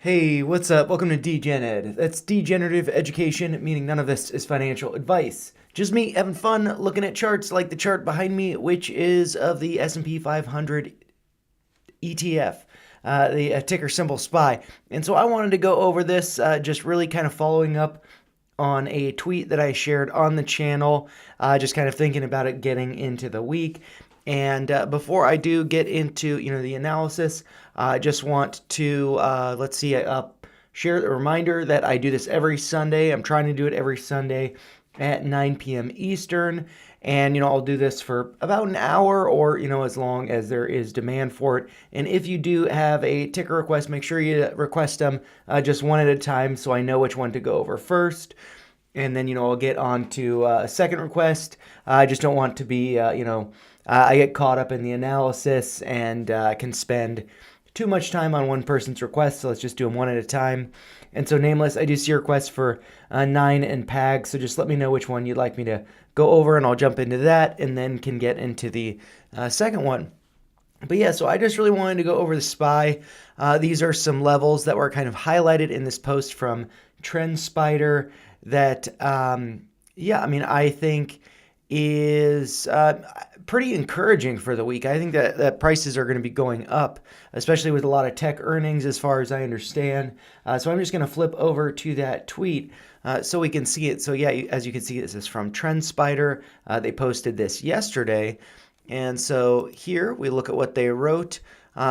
Hey, what's up? Welcome to DGenEd. That's degenerative education, meaning none of this is financial advice. Just me having fun looking at charts like the chart behind me, which is of the S&P 500 ETF, the ticker symbol SPY. And so I wanted to go over this, just really kind of following up on a tweet that I shared on the channel, just kind of thinking about it getting into the week. And before I do get into the analysis, I just want to let's see, share a reminder that I do this every Sunday. I'm trying to do it every Sunday at 9 p.m. Eastern. And, I'll do this for about an hour or, as long as there is demand for it. And if you do have a ticker request, make sure you request them just one at a time so I know which one to go over first. And then, I'll get on to a second request. I just don't want to be, I get caught up in the analysis and can spend too much time on one person's request, so let's just do them one at a time. And so, Nameless, I do see requests for 9 and PAG, so just let me know which one you'd like me to go over, and I'll jump into that, and then can get into the second one. But yeah, so I just really wanted to go over the SPY. These are some levels that were kind of highlighted in this post from TrendSpider that, I think is pretty encouraging for the week. I think that prices are going to be going up, especially with a lot of tech earnings, as far as I understand. So I'm just going to flip over to that tweet so we can see it. So yeah, as you can see, this is from TrendSpider. They posted this yesterday. And so here we look at what they wrote.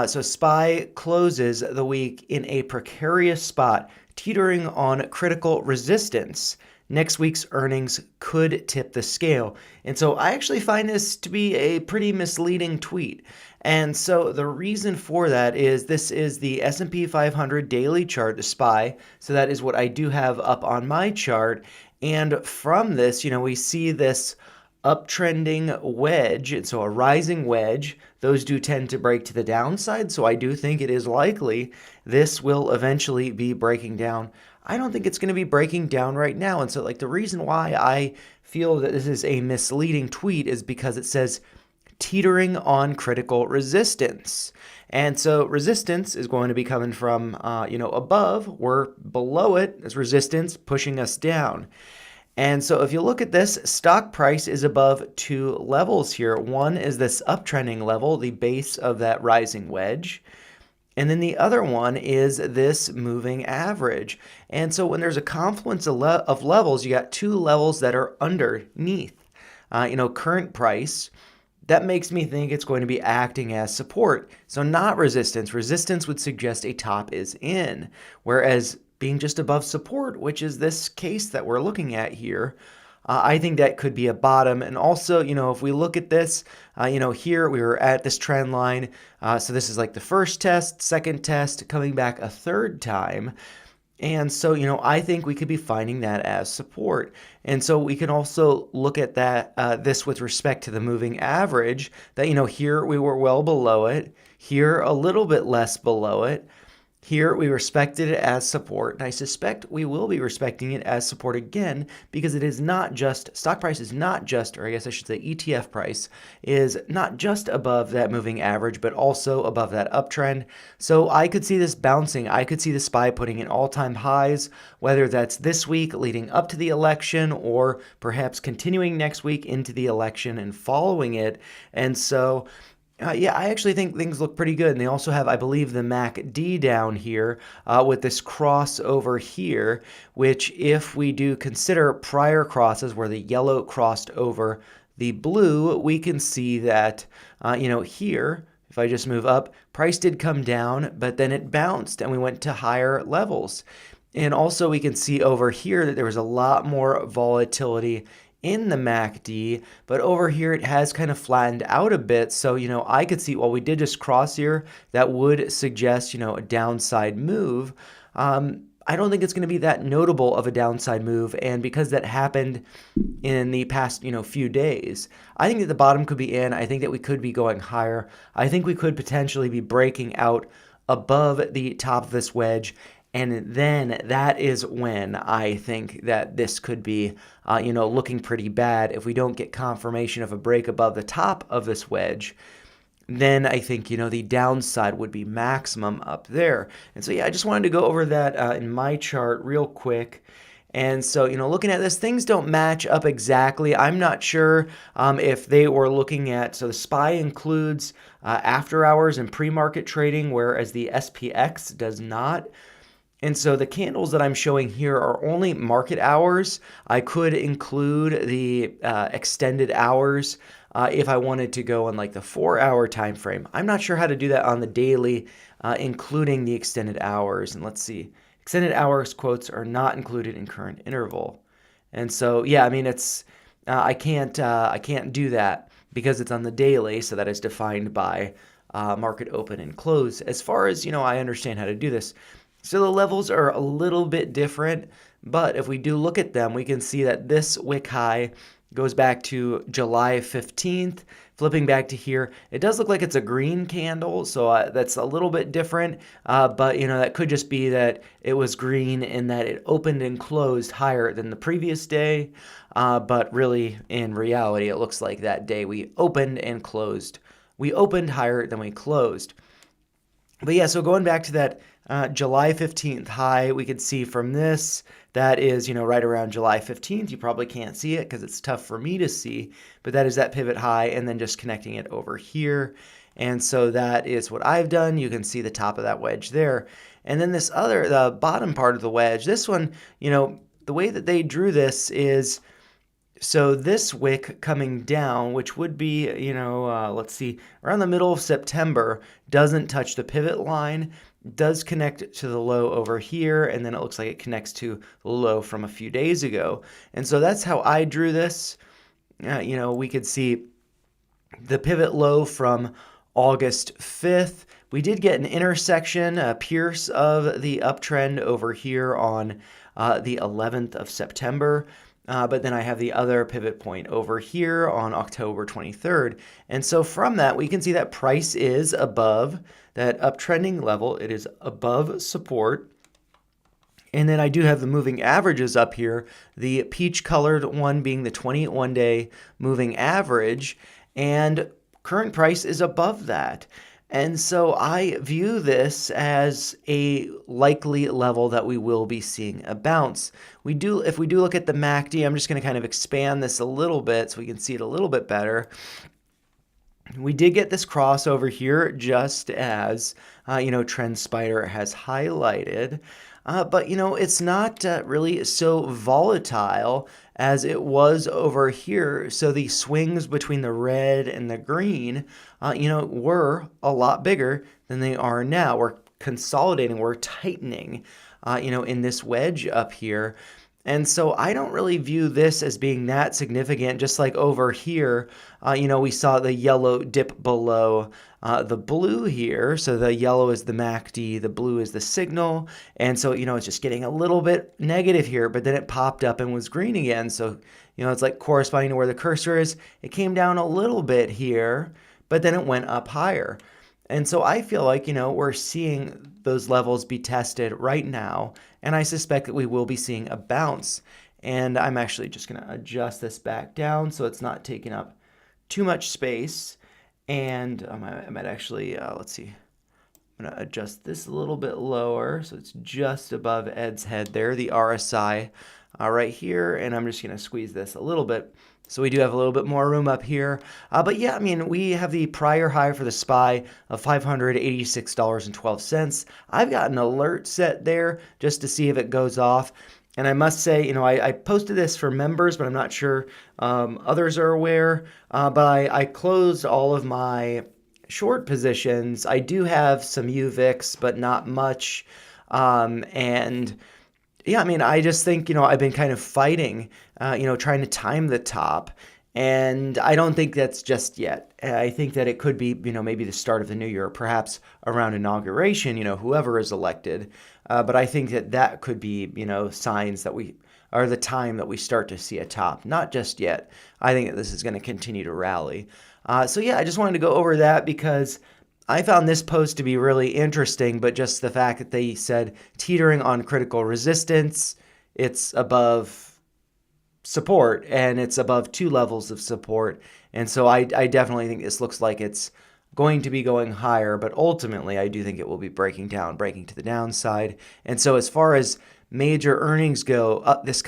So SPY closes the week in a precarious spot, teetering on critical resistance. Next week's earnings could tip the scale. And so I actually find this to be a pretty misleading tweet. And so the reason for that is this is the S&P 500 daily chart, the SPY. So that is what I do have up on my chart. And from this, we see this uptrending wedge, and so a rising wedge. Those do tend to break to the downside, so I do think it is likely this will eventually be breaking down. I don't think it's going to be breaking down right now, and so the reason why I feel that this is a misleading tweet is because it says teetering on critical resistance. And so resistance is going to be coming from, above. We're below it as resistance pushing us down. And so if you look at this, stock price is above two levels here. One is this uptrending level, the base of that rising wedge. And then the other one is this moving average. And so when there's a confluence of levels, you got two levels that are underneath, current price. That makes me think it's going to be acting as support. So not resistance. Resistance would suggest a top is in, whereas being just above support, which is this case that we're looking at here, I think that could be a bottom. And also, if we look at this, here we were at this trend line. So this is like the first test, second test, coming back a third time. And so, I think we could be finding that as support. And so we can also look at that, this with respect to the moving average, that, here we were well below it, here a little bit less below it. Here we respected it as support, and I suspect we will be respecting it as support again because it is not just, stock price is not just, or I guess I should say ETF price, is not just above that moving average, but also above that uptrend. So I could see this bouncing. I could see the SPY putting in all-time highs, whether that's this week leading up to the election or perhaps continuing next week into the election and following it. And so I actually think things look pretty good. And they also have, I believe, the MACD down here with this crossover here, which if we do consider prior crosses where the yellow crossed over the blue, we can see that, here, if I just move up, price did come down, but then it bounced and we went to higher levels. And also we can see over here that there was a lot more volatility in the MACD, but over here it has kind of flattened out a bit. So, I could see, well, we did just cross here. That would suggest, a downside move. I don't think it's going to be that notable of a downside move. And because that happened in the past, few days, I think that the bottom could be in. I think that we could be going higher. I think we could potentially be breaking out above the top of this wedge. And then that is when I think that this could be, looking pretty bad if we don't get confirmation of a break above the top of this wedge. then I think, the downside would be maximum up there. And so, yeah, I just wanted to go over that in my chart real quick. And so, looking at this, things don't match up exactly. I'm not sure if they were looking at, so the SPY includes after hours and pre-market trading, whereas the SPX does not. And so the candles that I'm showing here are only market hours. I could include the extended hours if I wanted to go on like the 4-hour time frame. I'm not sure how to do that on the daily, including the extended hours. And let's see, extended hours quotes are not included in current interval. And so, yeah, I mean, it's I can't do that because it's on the daily, so that is defined by market open and close. As far as I understand how to do this. So the levels are a little bit different, but if we do look at them, we can see that this wick high goes back to July 15th. Flipping back to here, it does look like it's a green candle, so that's a little bit different, but that could just be that it was green in that it opened and closed higher than the previous day, but really in reality, it looks like that day we opened and closed. We opened higher than we closed. But yeah, so going back to that July 15th high, we could see from this, that is, right around July 15th. You probably can't see it because it's tough for me to see, but that is that pivot high and then just connecting it over here. And so that is what I've done. You can see the top of that wedge there. And then the bottom part of the wedge, this one, the way that they drew this is, so this wick coming down, which would be, let's see, around the middle of September, doesn't touch the pivot line, does connect to the low over here, and then it looks like it connects to the low from a few days ago. And so that's how I drew this. We could see the pivot low from August 5th. We did get an intersection, a pierce of the uptrend over here on the 11th of September. But then I have the other pivot point over here on October 23rd. And so from that, we can see that price is above that uptrending level. It is above support. And then I do have the moving averages up here, the peach colored one being the 21-day moving average, and current price is above that. And so I view this as a likely level that we will be seeing a bounce. If we do look at the MACD, I'm just going to kind of expand this a little bit so we can see it a little bit better. We did get this crossover here just as, TrendSpider has highlighted. But, it's not really so volatile as it was over here. So the swings between the red and the green, were a lot bigger than they are now. We're consolidating, we're tightening, in this wedge up here. And so I don't really view this as being that significant, just like over here, we saw the yellow dip below the blue here. So the yellow is the MACD, the blue is the signal. And so, it's just getting a little bit negative here, but then it popped up and was green again. So, it's like corresponding to where the cursor is. It came down a little bit here, but then it went up higher. And so I feel like, we're seeing those levels be tested right now, and I suspect that we will be seeing a bounce. And I'm actually just going to adjust this back down so it's not taking up too much space. And I might actually, let's see, I'm going to adjust this a little bit lower so it's just above Ed's head there, the RSI right here, and I'm just going to squeeze this a little bit. So we do have a little bit more room up here. But yeah, we have the prior high for the SPY of $586.12. I've got an alert set there just to see if it goes off. And I must say, I posted this for members, but I'm not sure others are aware. But I closed all of my short positions. I do have some UVIX, but not much. And yeah, I just think, I've been kind of fighting, trying to time the top. And I don't think that's just yet. I think that it could be, maybe the start of the new year, perhaps around inauguration, whoever is elected. But I think that could be, signs that we are the time that we start to see a top. Not just yet. I think that this is going to continue to rally. So yeah, I just wanted to go over that because I found this post to be really interesting, but just the fact that they said teetering on critical resistance, it's above support, and it's above 2 levels of support. And so I definitely think this looks like it's going to be going higher, but ultimately I do think it will be breaking to the downside. And so as far as major earnings go, up this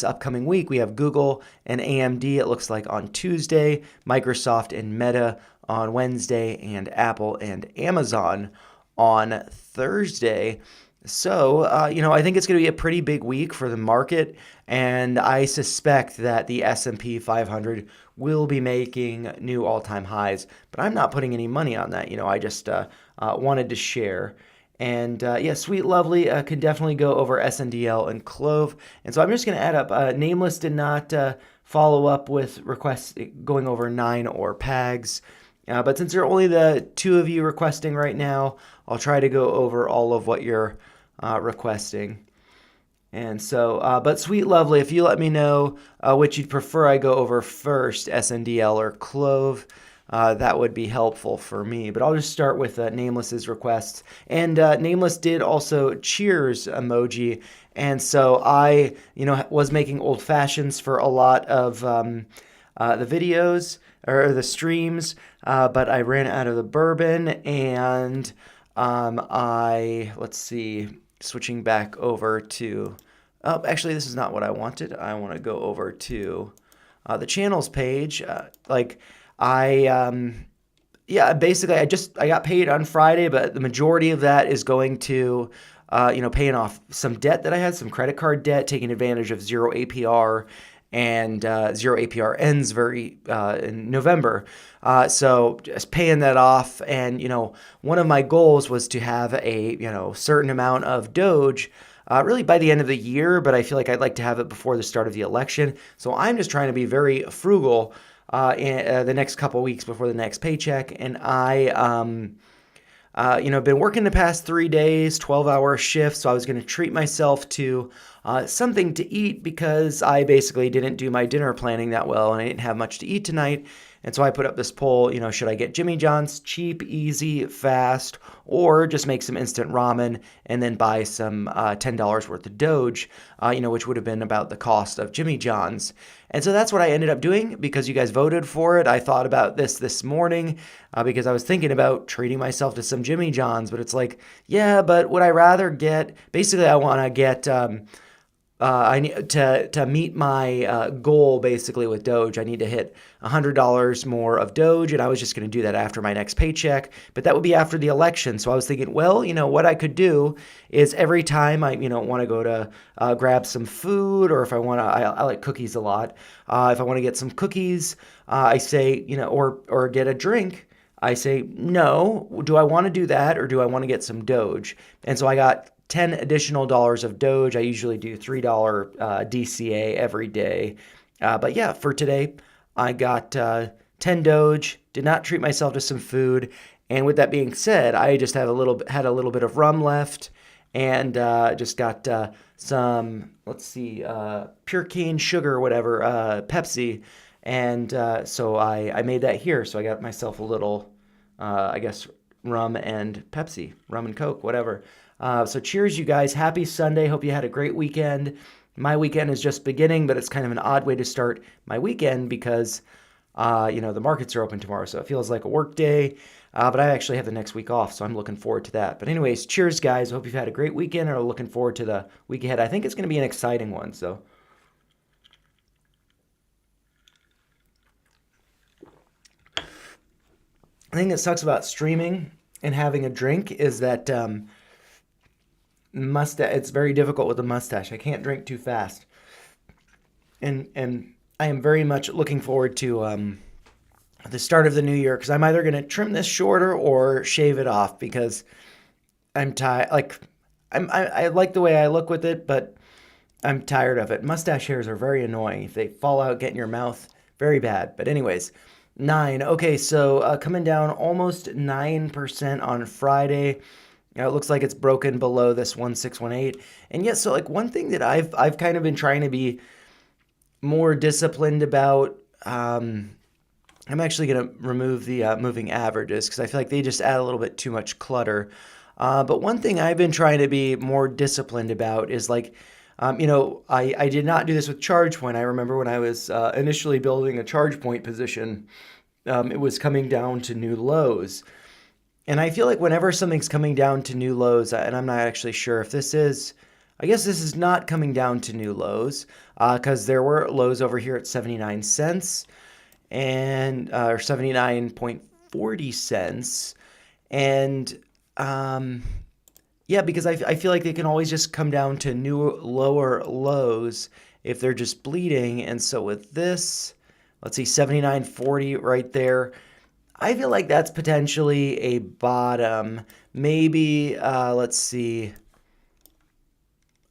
upcoming week, we have Google and AMD, it looks like, on Tuesday, Microsoft and Meta on Wednesday, and Apple and Amazon on Thursday. So, I think it's going to be a pretty big week for the market, and I suspect that the S&P 500 will be making new all-time highs, but I'm not putting any money on that. I just wanted to share. And Sweet Lovely could definitely go over SNDL and Clove. And so I'm just going to add up. Nameless did not follow up with requests going over 9 or PAGs. But since there are only the 2 of you requesting right now, I'll try to go over all of what you're requesting. And so, but Sweet Lovely, if you let me know which you'd prefer I go over first, SNDL or Clove, that would be helpful for me. But I'll just start with Nameless's requests. And Nameless did also cheers emoji. And so I, was making old fashions for a lot of the videos or the streams, but I ran out of the bourbon, and let's see, switching back over to, actually this is not what I wanted. I want to go over to the channels page. Basically I got paid on Friday, but the majority of that is going to, paying off some debt that I had, some credit card debt, taking advantage of zero APR, and zero APR ends in November. So just paying that off. And, one of my goals was to have a, certain amount of Doge, really by the end of the year, but I feel like I'd like to have it before the start of the election. So I'm just trying to be very frugal in the next couple weeks before the next paycheck. And I, been working the past 3 days, 12-hour shifts. So I was going to treat myself to something to eat because I basically didn't do my dinner planning that well, and I didn't have much to eat tonight. And so I put up this poll, should I get Jimmy John's, cheap, easy, fast, or just make some instant ramen and then buy some $10 worth of Doge, which would have been about the cost of Jimmy John's. And so that's what I ended up doing because you guys voted for it. I thought about this morning because I was thinking about treating myself to some Jimmy John's, but it's like, yeah, but would I rather get, basically I want to get, I need to meet my goal basically with Doge. I need to hit $100 more of Doge, and I was just going to do that after my next paycheck. But that would be after the election. So I was thinking, well, what I could do is every time I, want to go to grab some food, or if I want to, I like cookies a lot. If I want to get some cookies, I say, or get a drink. I say, no, do I want to do that, or do I want to get some Doge? And so I got $10 additional of Doge. I usually do $3 DCA every day. But yeah, for today, I got 10 Doge, did not treat myself to some food. And with that being said, I just had a little bit of rum left, and just got some, let's see, pure cane sugar or whatever, Pepsi. And so I made that here. So I got myself a little, rum and Pepsi, rum and Coke, whatever. So cheers, you guys. Happy Sunday. Hope you had a great weekend. My weekend is just beginning, but it's kind of an odd way to start my weekend because, the markets are open tomorrow. So it feels like a work day, but I actually have the next week off. So I'm looking forward to that. But anyways, cheers, guys. Hope you've had a great weekend and are looking forward to the week ahead. I think it's going to be an exciting one. So. The thing that sucks about streaming and having a drink is that it's very difficult with a mustache. I can't drink too fast. And I am very much looking forward to the start of the new year because I'm either going to trim this shorter or shave it off because I'm tired. I like the way I look with it, but I'm tired of it. Mustache hairs are very annoying. If they fall out, get in your mouth, very bad. But anyways, 9. Okay, so coming down almost 9% on Friday. It looks like it's broken below this 1618. And yes, so one thing that I've kind of been trying to be more disciplined about, I'm actually going to remove the moving averages because I feel like they just add a little bit too much clutter. But one thing I've been trying to be more disciplined about is I did not do this with ChargePoint. I remember when I was initially building a ChargePoint position, it was coming down to new lows. And I feel like whenever something's coming down to new lows, and I'm not actually sure if this is, I guess this is not coming down to new lows, because there were lows over here at 79 cents and or 79.40 cents. And yeah, because I feel like they can always just come down to new lower lows if they're just bleeding. And so with this, let's see, 79.40 right there. I feel like that's potentially a bottom. Maybe, let's see.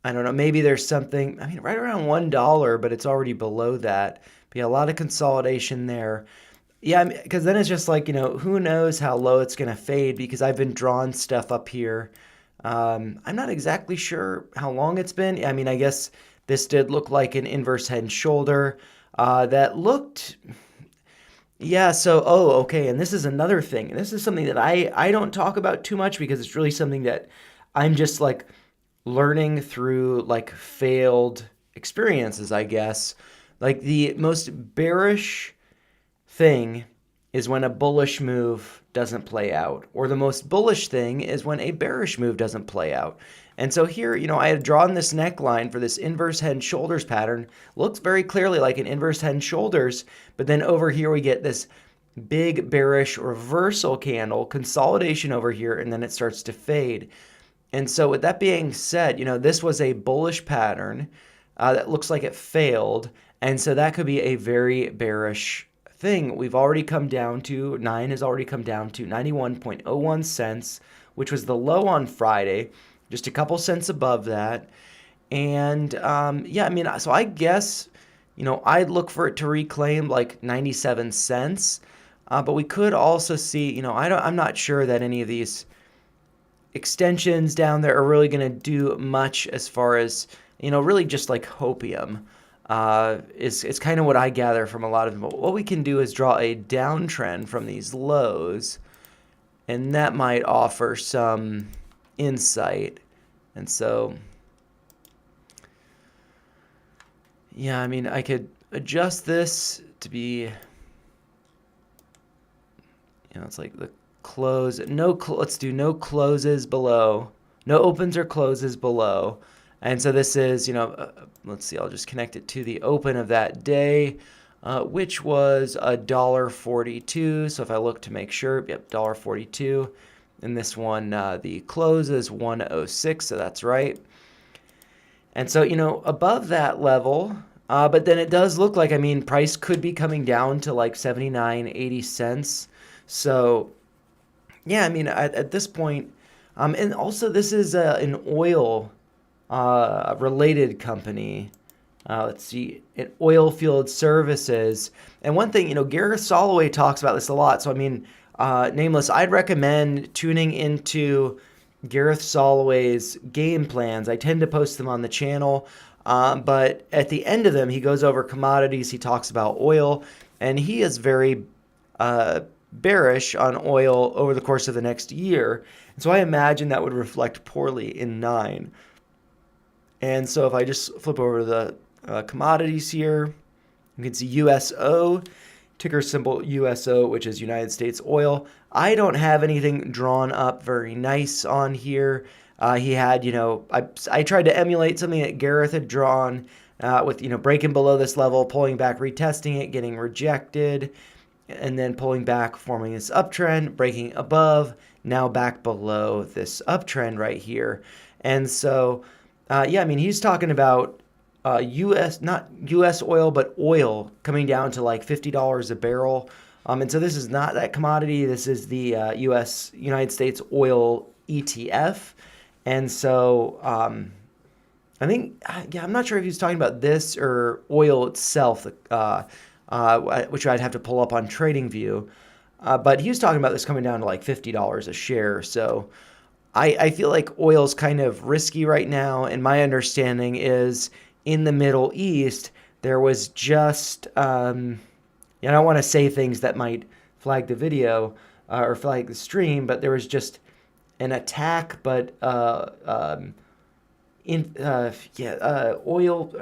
I don't know. Maybe there's something, I mean, right around $1, but it's already below that. But yeah, a lot of consolidation there. Yeah, because then it's just like, who knows how low it's going to fade because I've been drawing stuff up here. I'm not exactly sure how long it's been. I mean, I guess this did look like an inverse head and shoulder that looked. Yeah, so, oh, okay, and this is another thing. This is something that I don't talk about too much because it's really something that I'm just like learning through like failed experiences, I guess. Like the most bearish thing is when a bullish move doesn't play out, or the most bullish thing is when a bearish move doesn't play out. And so here, I had drawn this neckline for this inverse head and shoulders pattern. Looks very clearly like an inverse head and shoulders, but then over here we get this big bearish reversal candle, consolidation over here, and then it starts to fade. And so with that being said, this was a bullish pattern that looks like it failed. And so that could be a very bearish thing. We've already come down to, 9 has already come down to 91.01 cents, which was the low on Friday, just a couple cents above that. And yeah, I mean, so I guess, I'd look for it to reclaim like 97 cents. But we could also see, I'm not sure that any of these extensions down there are really going to do much as far as, really just like hopium. Is kind of what I gather from a lot of them. But what we can do is draw a downtrend from these lows, and that might offer some insight. And so, yeah, I mean, I could adjust this to be, it's like the close. Let's do no closes below, no opens or closes below. And so this is, let's see, I'll just connect it to the open of that day, which was $1.42. So if I look to make sure, yep, $1.42. And this one, the close is 106, so that's right. And so, above that level, but then it does look like, price could be coming down to like 79, 80 cents. So, yeah, at this point, and also this is an oil related company. Let's see, in oil field services. And one thing, Gareth Soloway talks about this a lot. So, Nameless, I'd recommend tuning into Gareth Soloway's game plans. I tend to post them on the channel. But at the end of them, he goes over commodities. He talks about oil, and he is very bearish on oil over the course of the next year. And so I imagine that would reflect poorly in 9. And so if I just flip over to the commodities here, you can see USO, ticker symbol USO, which is United States Oil. I don't have anything drawn up very nice on here. He had, I tried to emulate something that Gareth had drawn with, breaking below this level, pulling back, retesting it, getting rejected, and then pulling back, forming this uptrend, breaking above, now back below this uptrend right here. And so, yeah, he's talking about not U.S. oil, but oil coming down to like $50 a barrel. And so this is not that commodity. This is the United States oil ETF. And so I think, yeah, I'm not sure if he's talking about this or oil itself, which I'd have to pull up on TradingView. But he was talking about this coming down to like $50 a share. So I feel like oil's kind of risky right now. And my understanding is in the Middle East, there was just, I don't want to say things that might flag the video or flag the stream, but there was just an attack, but oil,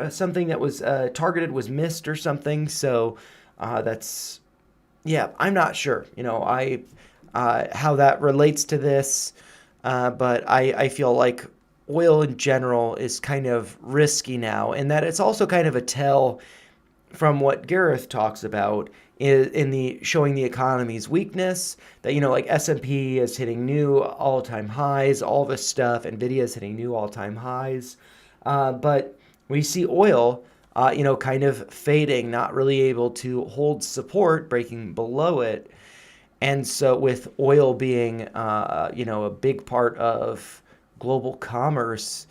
something that was targeted was missed or something. So that's Yeah, I'm not sure. How that relates to this, but I feel like oil in general is kind of risky now, and that it's also kind of a tell from what Gareth talks about in the showing the economy's weakness. That like S&P is hitting new all-time highs, all this stuff. Nvidia is hitting new all-time highs, but we see oil, kind of fading, not really able to hold support, breaking below it. And so, with oil being, a big part of global commerce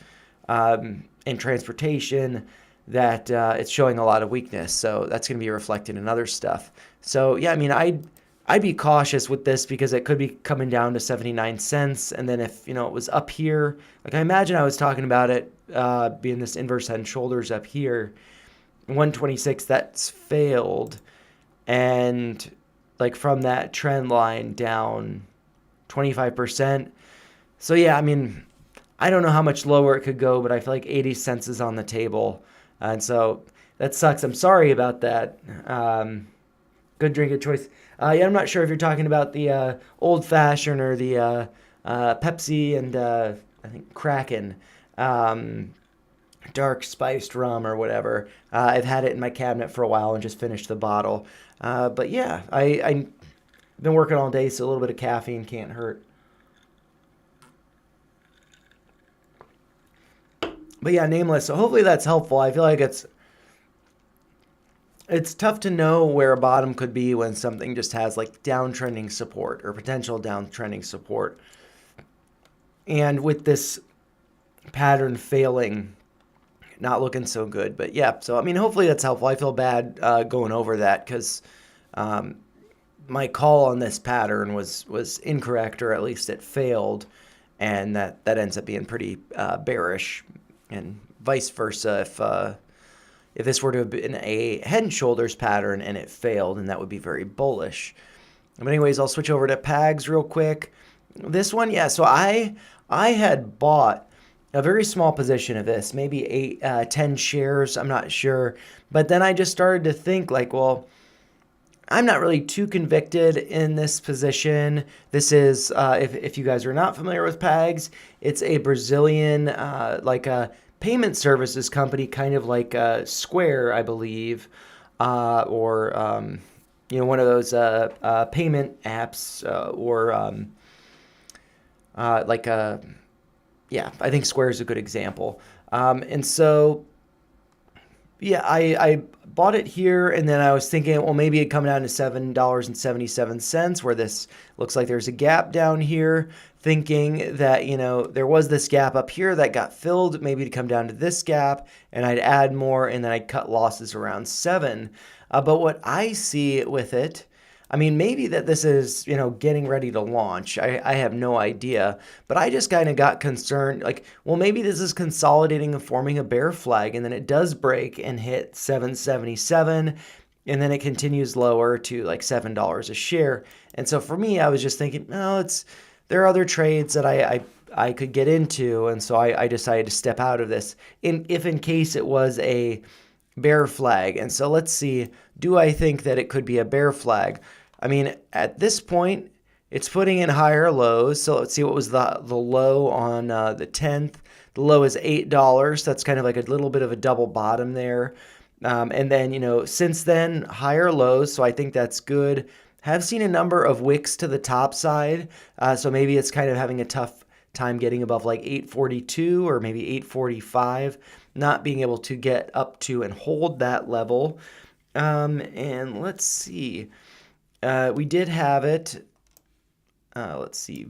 and transportation, that it's showing a lot of weakness. So that's going to be reflected in other stuff. So yeah, I mean, I'd be cautious with this because it could be coming down to 79 cents, and then if it was up here, like I imagine I was talking about it being this inverse head and shoulders up here, 126, that's failed, and like from that trend line down 25%. So yeah, I mean, I don't know how much lower it could go, but I feel like 80 cents is on the table. And so that sucks. I'm sorry about that. Good drink of choice. Yeah, I'm not sure if you're talking about the old fashioned or the Pepsi and I think Kraken dark spiced rum or whatever. I've had it in my cabinet for a while and just finished the bottle. But yeah, I've been working all day, so a little bit of caffeine can't hurt. But yeah, nameless. So hopefully that's helpful. I feel like it's tough to know where a bottom could be when something just has like downtrending support or potential downtrending support. And with this pattern failing, not looking so good. But yeah, so I mean, hopefully that's helpful. I feel bad going over that because um, my call on this pattern was incorrect, or at least it failed, and that ends up being pretty bearish, and vice versa. If this were to have been a head and shoulders pattern and it failed, and that would be very bullish. But anyways, I'll switch over to PAGS real quick. This one, yeah. So I had bought a very small position of this, maybe 10 shares. I'm not sure, but then I just started to think like, well, I'm not really too convicted in this position. This is, if you guys are not familiar with PAGS, it's a Brazilian, like a payment services company, kind of like Square, I believe, or one of those payment apps, or like yeah, I think Square is a good example. And so yeah, I bought it here, and then I was thinking, well, maybe it'd come down to $7.77, where this looks like there's a gap down here. Thinking that there was this gap up here that got filled, maybe to come down to this gap, and I'd add more, and then I'd cut losses around 7. But what I see with it, I mean, maybe that this is, getting ready to launch. I have no idea. But I just kind of got concerned, like, well, maybe this is consolidating and forming a bear flag, and then it does break and hit 777, and then it continues lower to like $7 a share. And so for me, I was just thinking, no, there are other trades that I could get into, and so I decided to step out of this if in case it was a bear flag. And so let's see, do I think that it could be a bear flag? I mean, at this point, it's putting in higher lows. So let's see, what was the low on the 10th? The low is $8. That's kind of like a little bit of a double bottom there. And then, since then, higher lows. So I think that's good. Have seen a number of wicks to the top side. So maybe it's kind of having a tough time getting above like 842 or maybe 845, not being able to get up to and hold that level. And let's see. We did have it. Let's see.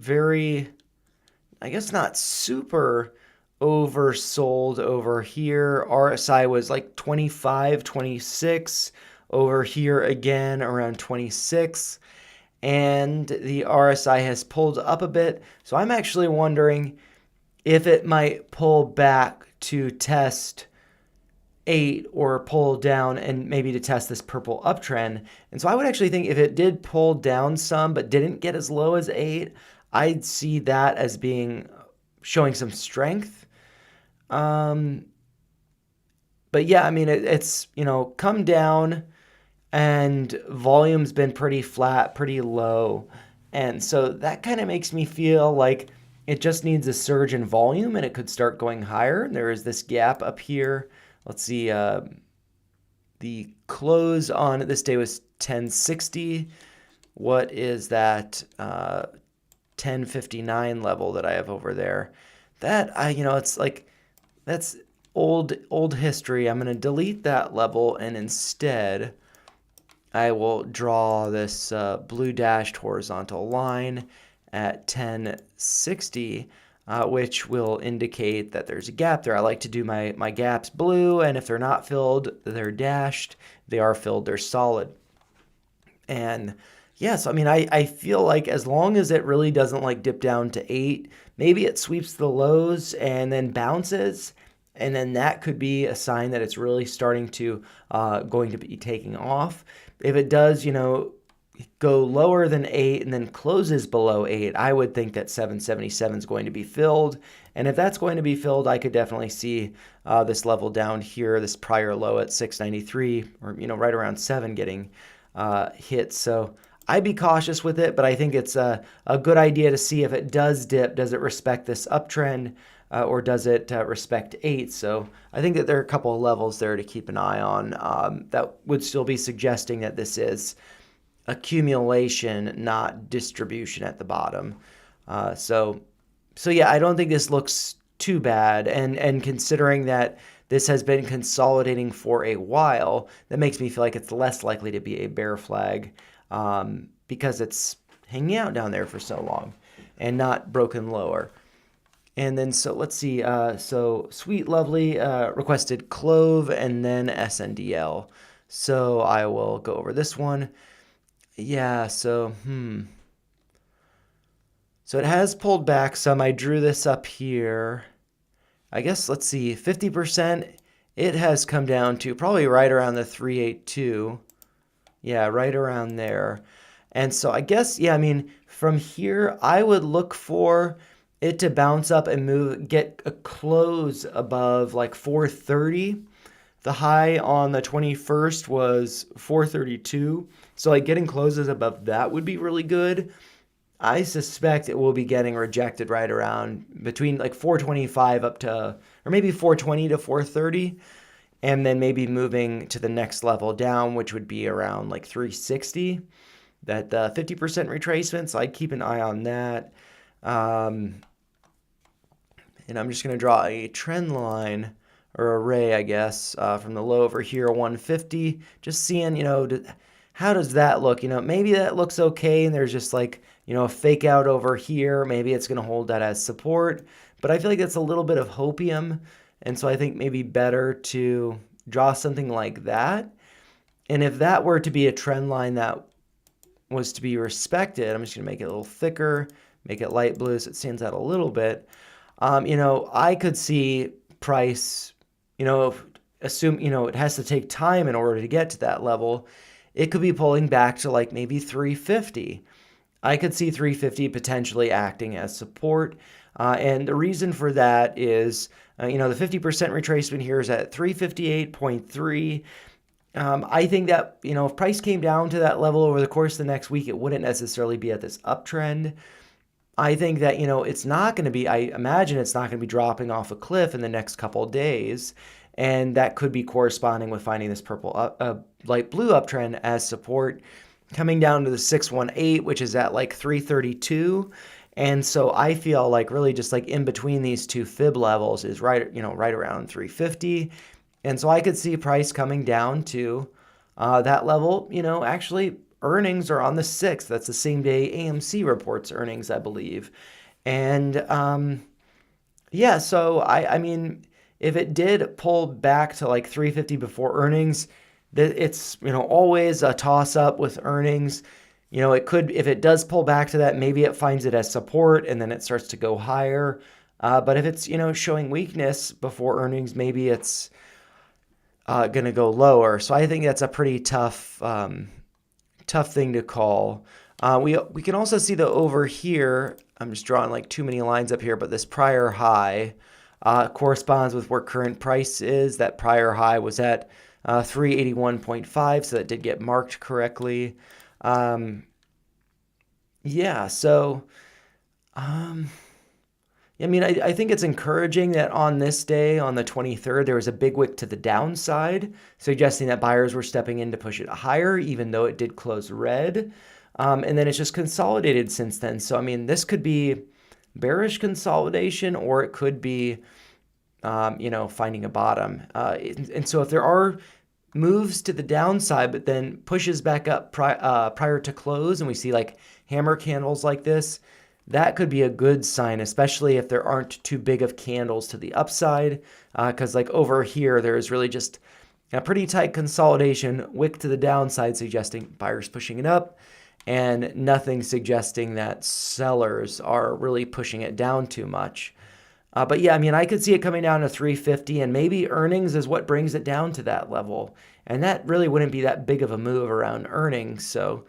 I guess not super oversold over here. RSI was like 25, 26. Over here again around 26. And the RSI has pulled up a bit. So I'm actually wondering if it might pull back to test 8 or pull down and maybe to test this purple uptrend. And so I would actually think if it did pull down some but didn't get as low as 8, I'd see that as showing some strength. But yeah, I mean, it's come down. and volume's been pretty flat, pretty low. And so that kind of makes me feel like it just needs a surge in volume and it could start going higher. There is this gap up here. Let's see, the close on this day was 1060. What is that 1059 level that I have over there? That it's like that's old history. I'm going to delete that level, and instead I will draw this blue dashed horizontal line at 1060, which will indicate that there's a gap there. I like to do my gaps blue, and if they're not filled, they're dashed. They are filled, they're solid. And yes, I mean, I feel like as long as it really doesn't like dip down to 8, maybe it sweeps the lows and then bounces, and then that could be a sign that it's really starting to going to be taking off. If it does, go lower than 8 and then closes below 8, I would think that 777 is going to be filled. And if that's going to be filled, I could definitely see this level down here, this prior low at 693, or right around 7 getting hit. So I'd be cautious with it, but I think it's a good idea to see if it does dip. Does it respect this uptrend, or does it respect 8? So I think that there are a couple of levels there to keep an eye on that would still be suggesting that this is accumulation, not distribution at the bottom. So yeah, I don't think this looks too bad. And considering that this has been consolidating for a while, that makes me feel like it's less likely to be a bear flag because it's hanging out down there for so long and not broken lower. And then, so let's see. So Sweet Lovely requested Clove and then SNDL. So I will go over this one. Yeah, so So it has pulled back some. I drew this up here. I guess, let's see, 50%, it has come down to probably right around the 382. Yeah, right around there. And so I guess, yeah, I mean, from here, I would look for it to bounce up and get a close above like 430. The high on the 21st was 432. So like getting closes above that would be really good. I suspect it will be getting rejected right around between like 425 up to, or maybe 420 to 430. And then maybe moving to the next level down, which would be around like 360. That 50% retracement, so I'd keep an eye on that. And I'm just going to draw a trend line or array, I guess, from the low over here, 150. Just seeing, how does that look? Maybe that looks okay, and there's just like, a fake out over here. Maybe it's going to hold that as support. But I feel like that's a little bit of hopium. And so I think maybe better to draw something like that. And if that were to be a trend line that was to be respected, I'm just going to make it a little thicker, make it light blue so it stands out a little bit. I could see price, assume, it has to take time in order to get to that level. It could be pulling back to like maybe 350. I could see 350 potentially acting as support. And the reason for that is, the 50% retracement here is at 358.3. I think that, if price came down to that level over the course of the next week, it wouldn't necessarily be at this uptrend. I think that, it's not going to be, I imagine it's not going to be dropping off a cliff in the next couple of days. And that could be corresponding with finding this purple, light blue uptrend as support, coming down to the 618, which is at like 332. And so I feel like really just like in between these two fib levels is right around 350. And so I could see price coming down to that level. Actually earnings are on the 6th. That's the same day AMC reports earnings, I believe. And yeah, so I mean, if it did pull back to like 350 before earnings, it's, always a toss up with earnings. It could, if it does pull back to that, maybe it finds it as support and then it starts to go higher. But if it's, showing weakness before earnings, maybe it's going to go lower. So I think that's a pretty tough thing to call. We can also see the over here, I'm just drawing like too many lines up here, but this prior high corresponds with where current price is. That prior high was at 381.5, so that did get marked correctly. Yeah, so um, I mean, I think it's encouraging that on this day, on the 23rd, there was a big wick to the downside, suggesting that buyers were stepping in to push it higher, even though it did close red. And then it's just consolidated since then. So, I mean, this could be bearish consolidation, or it could be, finding a bottom. And so if there are moves to the downside, but then pushes back up prior to close, and we see like hammer candles like this, that could be a good sign, especially if there aren't too big of candles to the upside. Because like over here, there is really just a pretty tight consolidation, wick to the downside, suggesting buyers pushing it up, and nothing suggesting that sellers are really pushing it down too much. But yeah, I mean, I could see it coming down to 350, and maybe earnings is what brings it down to that level. And that really wouldn't be that big of a move around earnings. So,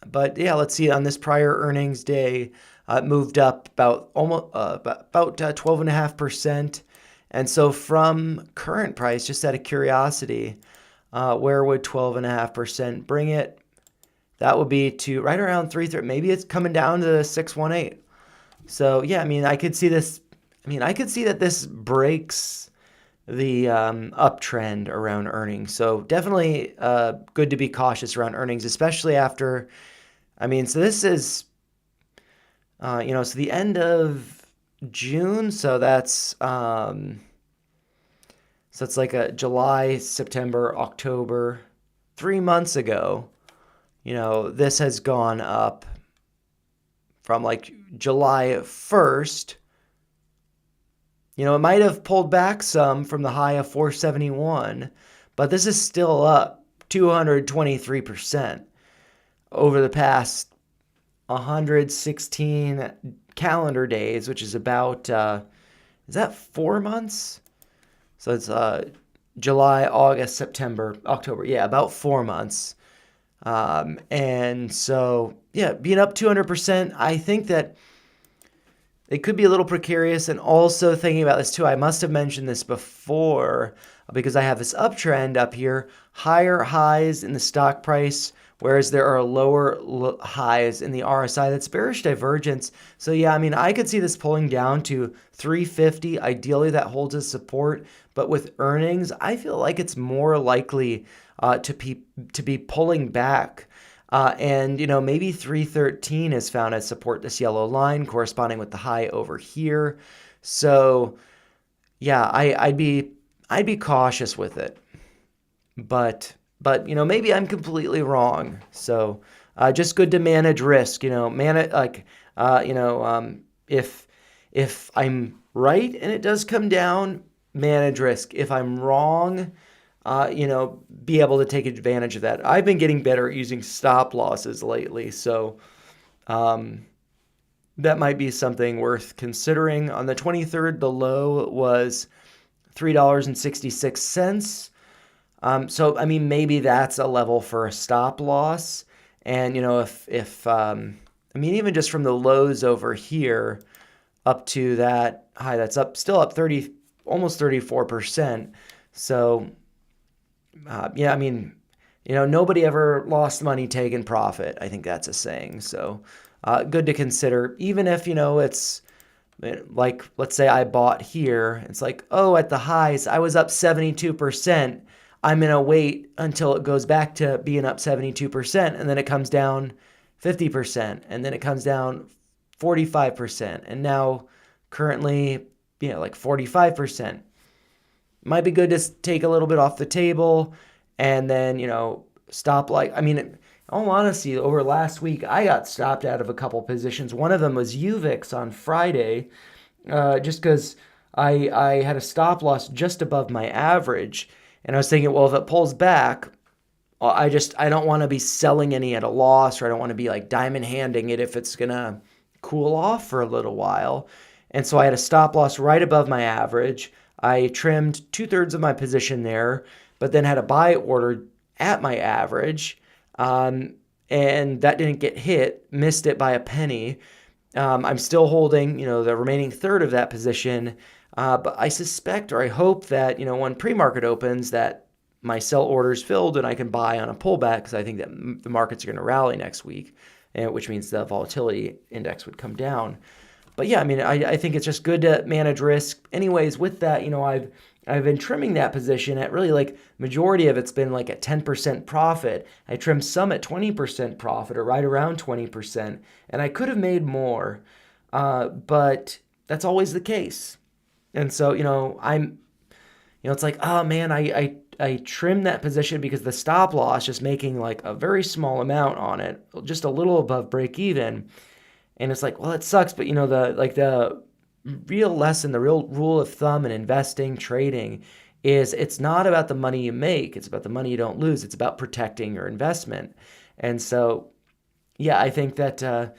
but yeah, let's see. On this prior earnings day, it moved up about 12.5%. And so from current price, just out of curiosity, where would 12.5% bring it? That would be to right around 330. Maybe it's coming down to 618. So yeah, I mean, I could see this. I mean, I could see that this breaks the uptrend around earnings. So definitely good to be cautious around earnings, especially after. I mean, so this is, so the end of June. So that's it's like a July, September, October, 3 months ago. This has gone up from like July 1st. It might have pulled back some from the high of 471, but this is still up 223% over the past 116 calendar days, which is about, is that 4 months? So it's July, August, September, October. Yeah, about 4 months. And so, yeah, being up 200%, I think that it could be a little precarious. And also thinking about this too, I must have mentioned this before because I have this uptrend up here, higher highs in the stock price, whereas there are lower highs in the RSI. That's bearish divergence. So yeah, I mean, I could see this pulling down to 350. Ideally, that holds as support. But with earnings, I feel like it's more likely to be pulling back. And maybe 313 is found as support, this yellow line corresponding with the high over here. So yeah, I'd be cautious with it. But maybe I'm completely wrong. So just good to manage risk. If I'm right and it does come down, manage risk. If I'm wrong, be able to take advantage of that. I've been getting better at using stop losses lately, so that might be something worth considering. On the 23rd, the low was $3.66. So I mean, maybe that's a level for a stop loss. And if even just from the lows over here up to that high, that's still up 30, almost 34%. So yeah, I mean, nobody ever lost money taking profit. I think that's a saying. So good to consider, even if, it's like, let's say I bought here. It's like, oh, at the highs, I was up 72%. I'm going to wait until it goes back to being up 72%. And then it comes down 50%. And then it comes down 45%. And now currently, like 45%. Might be good to take a little bit off the table and then, stop. In all honesty, over last week, I got stopped out of a couple positions. One of them was UVIX on Friday, just because I had a stop loss just above my average. And I was thinking, well, if it pulls back, I don't want to be selling any at a loss, or I don't want to be like diamond handing it if it's going to cool off for a little while. And so I had a stop loss right above my average. I trimmed 2/3 of my position there, but then had a buy order at my average. And that didn't get hit, missed it by a penny. I'm still holding, the remaining third of that position. But I suspect or I hope that, when pre-market opens, that my sell order's filled and I can buy on a pullback because I think that the markets are going to rally next week, which means the volatility index would come down. But yeah, I mean, I think it's just good to manage risk. Anyways, with that, I've been trimming that position at really like majority of it's been like at 10% profit. I trimmed some at 20% profit or right around 20%, and I could have made more, but that's always the case. And so, it's like, oh man, I trimmed that position because the stop loss just making like a very small amount on it, just a little above break even. And it's like, well, it sucks, but the real lesson, the real rule of thumb in investing, trading is it's not about the money you make, it's about the money you don't lose. It's about protecting your investment. And so, yeah, I think that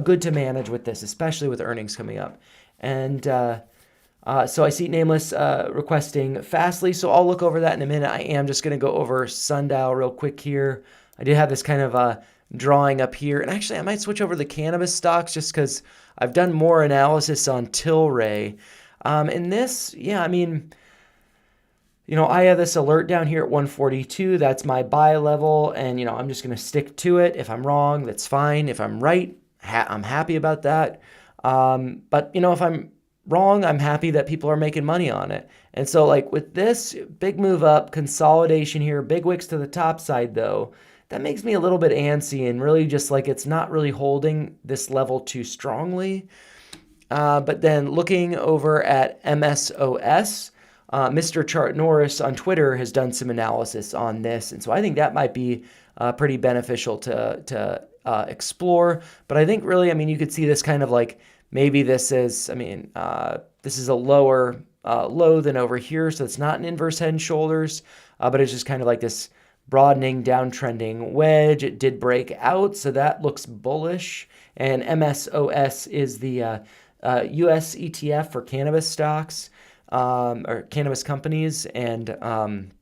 good to manage with this, especially with earnings coming up. And so I see Nameless requesting Fastly, so I'll look over that in a minute. I am just going to go over Sundial real quick here. I did have this kind of drawing up here, and actually I might switch over the cannabis stocks just because I've done more analysis on Tilray. And this, yeah, I mean, I have this alert down here at 142. That's my buy level, and I'm just going to stick to it. If I'm wrong, that's fine. If I'm right, I'm happy about that. But if I'm wrong, I'm happy that people are making money on it. And so like with this big move up, consolidation here, big wicks to the top side though, that makes me a little bit antsy and really just like it's not really holding this level too strongly. But then looking over at MSOS, Mr. Chart Norris on Twitter has done some analysis on this. And so I think that might be pretty beneficial to explore. But I think really, I mean, you could see this kind of like, maybe this is, this is a lower low than over here, so it's not an inverse head and shoulders, but it's just kind of like this broadening downtrending wedge. It did break out, so that looks bullish. And MSOS is the US ETF for cannabis stocks or cannabis companies. And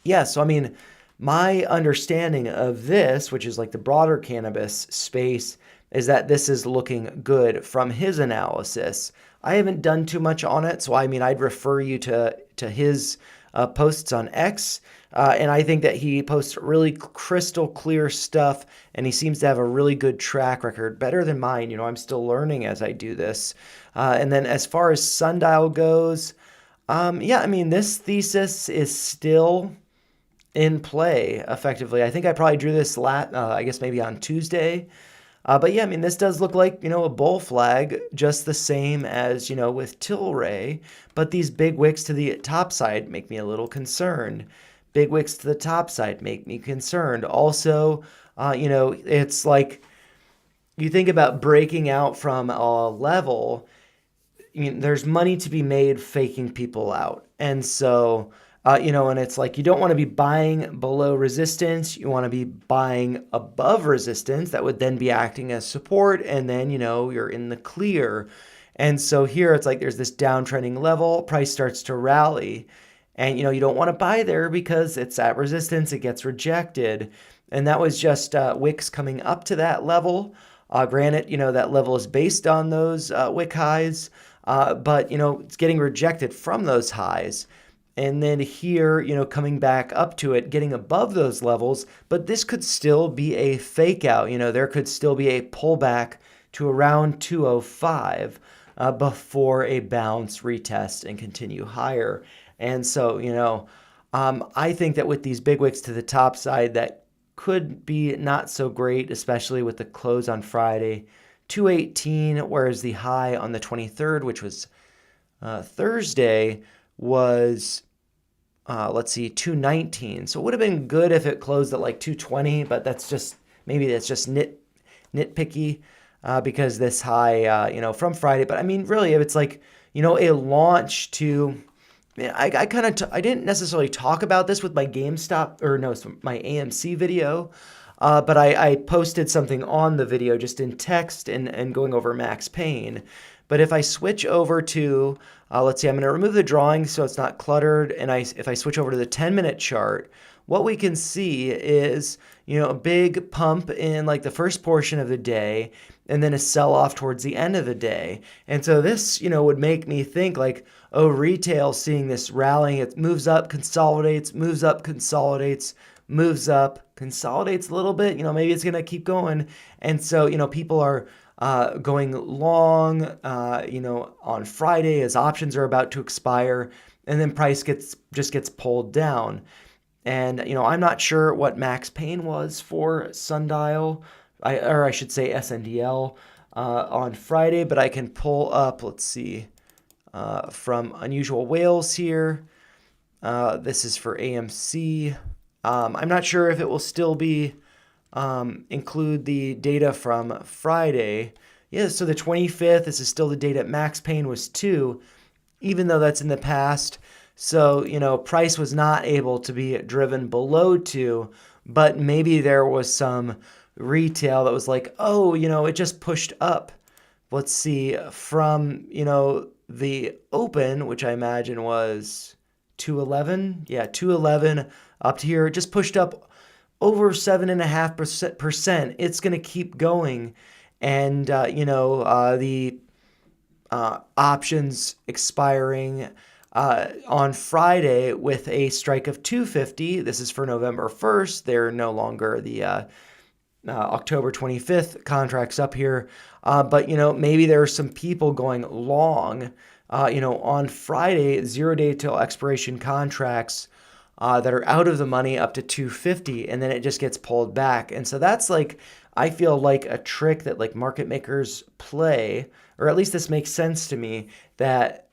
yeah, so I mean, my understanding of this, which is like the broader cannabis space, is that this is looking good from his analysis. I haven't done too much on it, so I mean, I'd refer you to his posts on X, and I think that he posts really crystal clear stuff, and he seems to have a really good track record, better than mine. I'm still learning as I do this. And then as far as Sundial goes, yeah, I mean, this thesis is still in play effectively. I think I probably drew this I guess maybe on Tuesday. But yeah, I mean, this does look like, a bull flag, just the same as, with Tilray. But these big wicks to the top side make me a little concerned. Big wicks to the top side make me concerned. Also, it's like you think about breaking out from a level, there's money to be made faking people out. And so, and it's like you don't want to be buying below resistance. You want to be buying above resistance. That would then be acting as support. And then, you're in the clear. And so here it's like there's this downtrending level. Price starts to rally. And, you don't want to buy there because it's at resistance. It gets rejected. And that was just wicks coming up to that level. Granted, that level is based on those wick highs. But, it's getting rejected from those highs. And then here, coming back up to it, getting above those levels, but this could still be a fake out. There could still be a pullback to around 205 before a bounce, retest, and continue higher. And so, I think that with these big wicks to the top side, that could be not so great, especially with the close on Friday, 218, whereas the high on the 23rd, which was Thursday, was 219. So it would have been good if it closed at like 220, but that's just nitpicky because this high, from Friday. But I mean, really, if it's like, a launch to, I didn't necessarily talk about this with my GameStop my AMC video. But I posted something on the video just in text and going over Max Payne. But if I switch over to, let's see, I'm going to remove the drawing so it's not cluttered. And if I switch over to the 10-minute chart, what we can see is, a big pump in like the first portion of the day and then a sell off towards the end of the day. And so this, would make me think like, oh, retail seeing this rallying, it moves up, consolidates, moves up, consolidates, moves up, consolidates a little bit, maybe it's going to keep going. And so, people are going long, on Friday as options are about to expire, and then price just gets pulled down. And, I'm not sure what max pain was for Sundial, or I should say SNDL, on Friday, but I can pull up, let's see, from Unusual Whales here. This is for AMC. I'm not sure if it will still be include the data from Friday. Yeah, so the 25th, this is still the data. Max pain was 2, even though that's in the past. So, price was not able to be driven below 2, but maybe there was some retail that was like, oh, it just pushed up. Let's see, from, the open, which I imagine was 211. Yeah, 211 up to here. It just pushed up over 7.5%. It's going to keep going. And, the options expiring on Friday with a strike of 250. This is for November 1st. They're no longer the October 25th contracts up here. But, maybe there are some people going long, on Friday, 0 day till expiration contracts that are out of the money up to 250, and then it just gets pulled back. And so that's like, I feel like a trick that like market makers play, or at least this makes sense to me, that,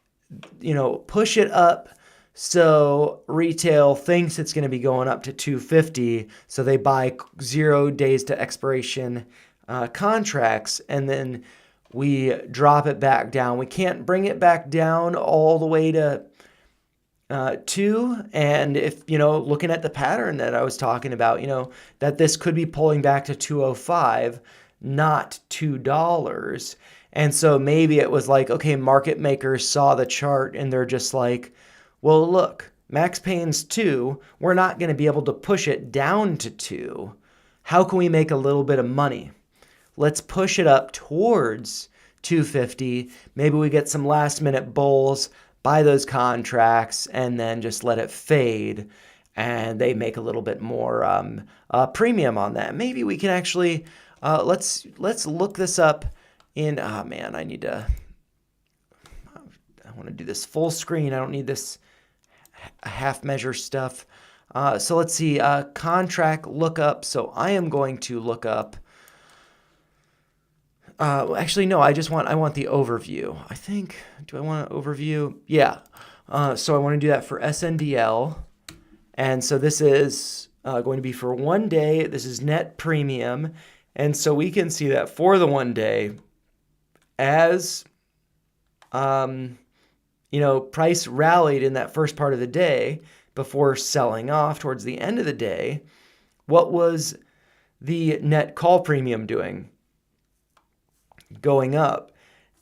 push it up so retail thinks it's going to be going up to 250, so they buy 0 days to expiration contracts, and then we drop it back down. We can't bring it back down all the way to 2. And if, looking at the pattern that I was talking about, that this could be pulling back to 205, not $2. And so maybe it was like, okay, market makers saw the chart and they're just like, well, look, max pain's 2. We're not going to be able to push it down to 2. How can we make a little bit of money? Let's push it up towards 250. Maybe we get some last minute bulls, buy those contracts, and then just let it fade. And they make a little bit more premium on that. Maybe we can actually, let's look this up in, I want to do this full screen. I don't need this half measure stuff. So let's see, contract lookup. So I am going to look up, actually, no, I want the overview. I think, do I want an overview? Yeah. So I want to do that for SNDL. And so this is going to be for 1 day. This is net premium. And so we can see that for the 1 day, as, price rallied in that first part of the day before selling off towards the end of the day, what was the net call premium doing? Going up.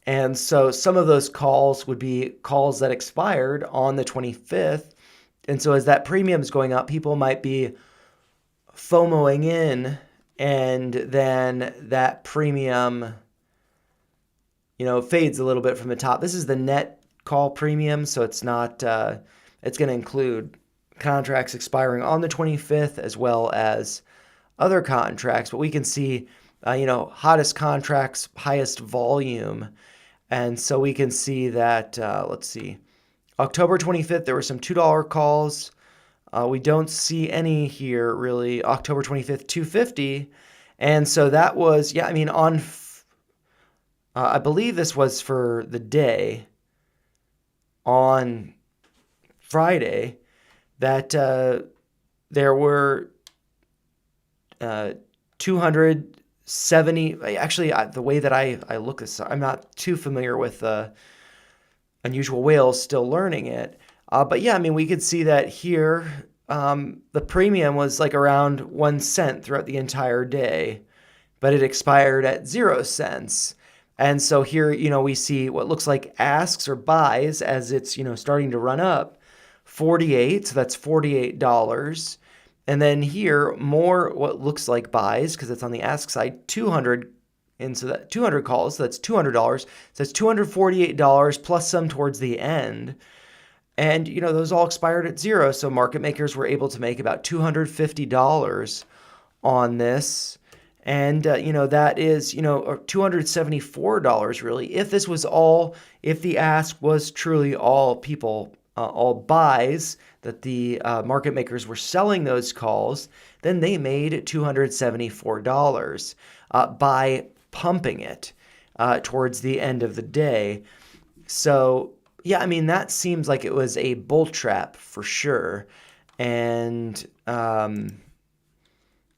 And so some of those calls would be calls that expired on the 25th. And so as that premium is going up, people might be FOMOing in, and then that premium, fades a little bit from the top. This is the net call premium, so it's not, it's going to include contracts expiring on the 25th as well as other contracts. But we can see, hottest contracts, highest volume. And so we can see that, let's see, October 25th, there were some $2 calls. We don't see any here really. October 25th, 250. And so that was, I believe this was for the day on Friday that there were 270. Actually, the way that I look this, I'm not too familiar with Unusual Whales, still learning it. But yeah, we could see that here. The premium was like around 1 cent throughout the entire day, but it expired at 0 cents. And so here, we see what looks like asks or buys as it's, starting to run up. 48, so that's $48. And then here, more what looks like buys because it's on the ask side, 200. And so that 200 calls, so that's $200. So that's $248 plus some towards the end. And, those all expired at zero. So market makers were able to make about $250 on this. And, that is, $274 really. If this was all, if the ask was truly all people, all buys that the market makers were selling those calls, then they made $274 by pumping it towards the end of the day. So, yeah, I mean, that seems like it was a bull trap for sure. And,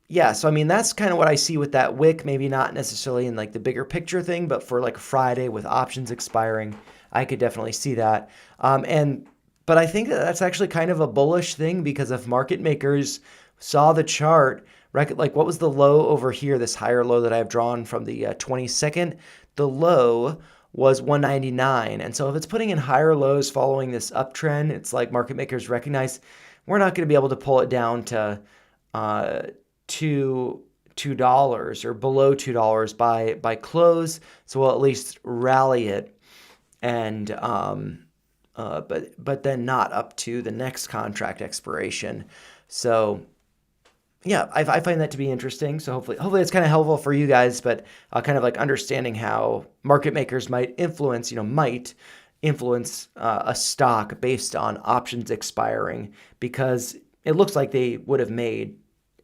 yeah, so I mean that's kind of what I see with that wick. Maybe not necessarily in like the bigger picture thing, but for like Friday with options expiring, I could definitely see that. And but I think that that's actually kind of a bullish thing because if market makers saw the chart, like what was the low over here, this higher low that I've drawn from the 22nd, the low was 199. And so if it's putting in higher lows following this uptrend, it's like market makers recognize we're not going to be able to pull it down to uh, $2 or below $2 by close, so we'll at least rally it, and but then not up to the next contract expiration. So yeah, I find that to be interesting. So hopefully it's kind of helpful for you guys, but kind of like understanding how market makers might influence a stock based on options expiring, because it looks like they would have made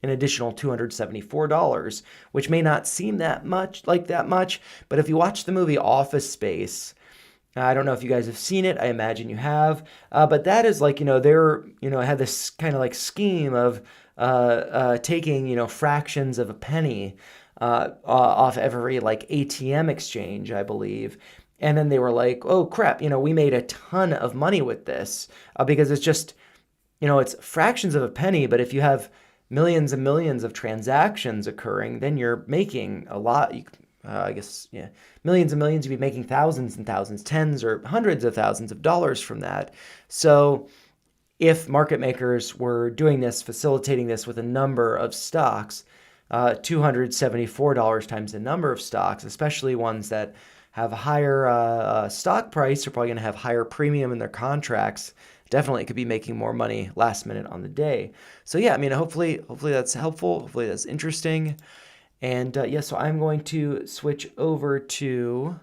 an additional $274, which may not seem that much, but if you watch the movie Office Space, I don't know if you guys have seen it. I imagine you have. But that is like, they're, had this kind of like scheme of taking, fractions of a penny off every like ATM exchange, I believe. And then they were like, oh crap, we made a ton of money with this because it's just, it's fractions of a penny. But if you have millions and millions of transactions occurring, then you're making a lot. I guess, yeah, millions and millions, you'd be making thousands and thousands, tens or hundreds of thousands of dollars from that. So if market makers were doing this, facilitating this with a number of stocks, $274 times the number of stocks, especially ones that have a higher stock price, are probably going to have higher premium in their contracts. Definitely could be making more money last minute on the day. So yeah, I mean, hopefully that's helpful. Hopefully that's interesting. And yeah, so I'm going to switch over to,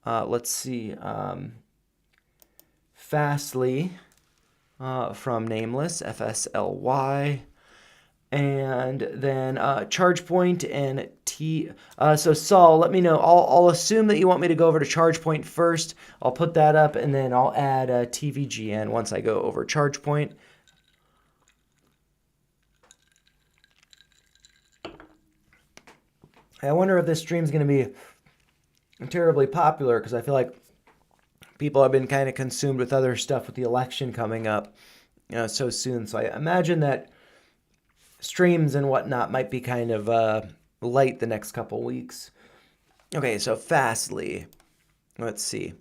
let's see, Fastly from Nameless, FSLY. And then ChargePoint and so Saul, let me know. I'll assume that you want me to go over to ChargePoint first. I'll put that up, and then I'll add TVGN once I go over ChargePoint. I wonder if this stream is going to be terribly popular because I feel like people have been kind of consumed with other stuff with the election coming up so soon. So I imagine that streams and whatnot might be kind of light the next couple weeks. Okay, so Fastly. Let's see.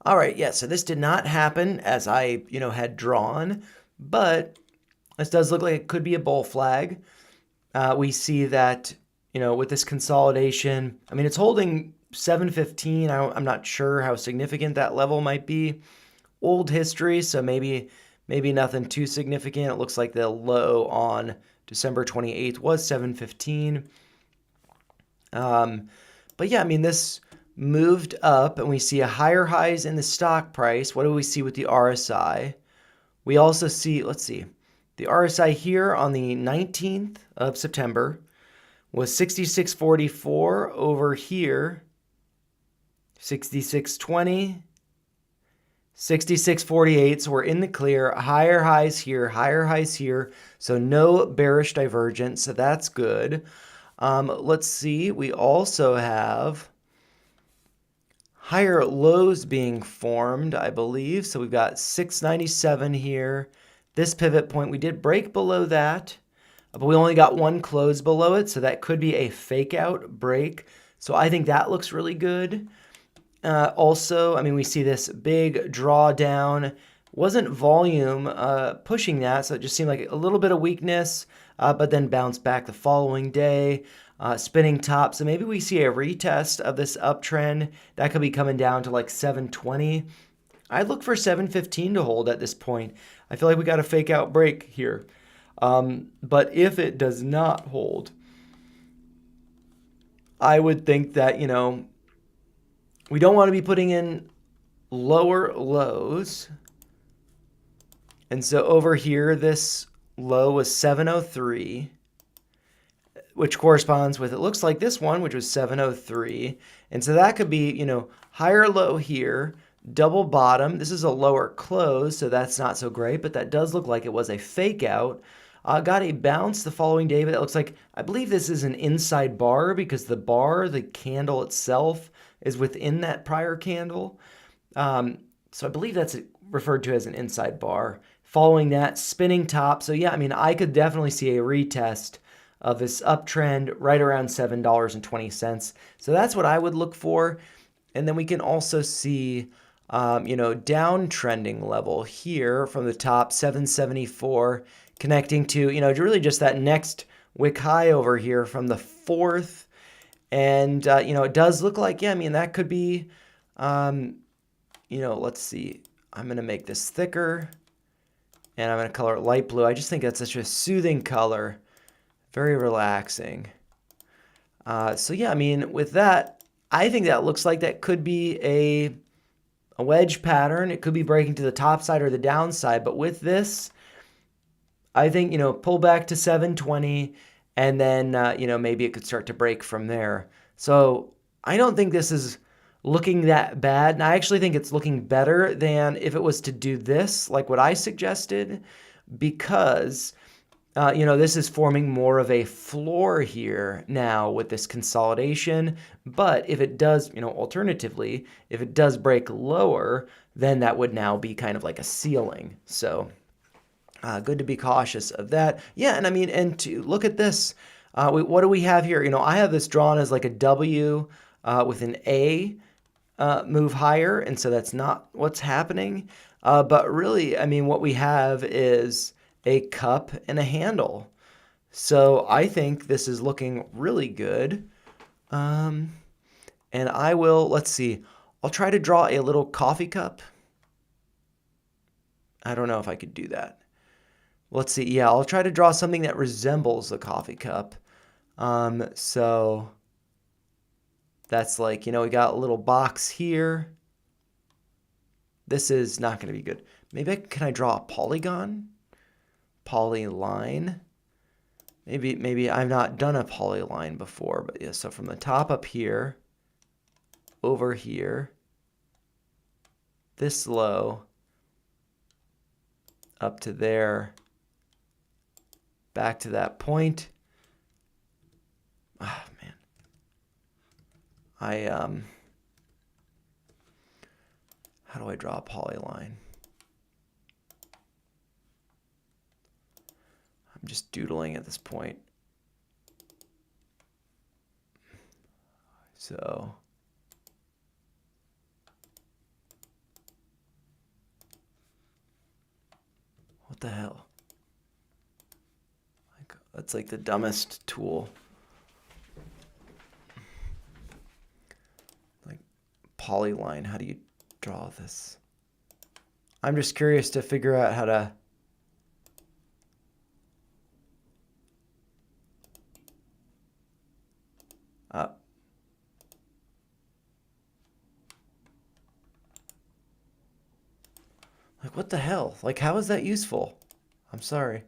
All right, yeah, so this did not happen as I, had drawn, but this does look like it could be a bull flag. We see that, with this consolidation, I mean, it's holding 715. I'm not sure how significant that level might be. Old history, so maybe nothing too significant. It looks like the low on December 28th was 715. But yeah, I mean, this moved up and we see a higher highs in the stock price. What do we see with the RSI? We also see, let's see, the RSI here on the 19th of September was 66.44. Over here, 66.20, 66.48. So we're in the clear. Higher highs here. So no bearish divergence. So that's good. Let's see. We also have higher lows being formed, I believe. So we've got 697 here. This pivot point, we did break below that, but we only got one close below it. So that could be a fake out break. So I think that looks really good. Also, I mean, we see this big drawdown Wasn't volume pushing that, so it just seemed like a little bit of weakness, but then bounced back the following day. Spinning top, so maybe we see a retest of this uptrend. That could be coming down to like 720. I'd look for 715 to hold at this point. I feel like we got a fake out break here. But if it does not hold, I would think that, we don't want to be putting in lower lows. And so over here, this low was 703, which corresponds with, it looks like this one, which was 703. And so that could be, higher low here, double bottom. This is a lower close, so that's not so great, but that does look like it was a fake out. Got a bounce the following day, but it looks like, I believe this is an inside bar because the bar, the candle itself, is within that prior candle. So I believe that's referred to as an inside bar. Following that, spinning top. So yeah, I could definitely see a retest of this uptrend right around $7.20. So that's what I would look for. And then we can also see, downtrending level here from the top, 774, connecting to, really just that next wick high over here from the 4th. And, it does look like, that could be, let's see. I'm going to make this thicker, and I'm going to color it light blue. I just think that's such a soothing color. Very relaxing. So yeah, with that, I think that looks like that could be a wedge pattern. It could be breaking to the top side or the downside. But with this, I think, pull back to 720, and then, maybe it could start to break from there. So I don't think this is looking that bad. And I actually think it's looking better than if it was to do this, like what I suggested, because this is forming more of a floor here now with this consolidation. But if it does, alternatively, if it does break lower, then that would now be kind of like a ceiling. So good to be cautious of that. Yeah, and and to look at this, what do we have here? I have this drawn as like a W with an A move higher, and so that's not what's happening. But really, what we have is a cup and a handle. So I think this is looking really good. And I will, let's see, I'll try to draw a little coffee cup. I don't know if I could do that. Let's see, yeah, I'll try to draw something that resembles a coffee cup. So that's like, we got a little box here. This is not going to be good. Maybe can I draw a polygon? Polyline. Maybe I've not done a polyline before, but yeah, so from the top up here, over here, this low, up to there, back to that point. Oh, man. How do I draw a polyline? I'm just doodling at this point. So what the hell? That's like the dumbest tool. Like polyline, how do you draw this? I'm just curious to figure out how to like, what the hell? Like, how is that useful? I'm sorry.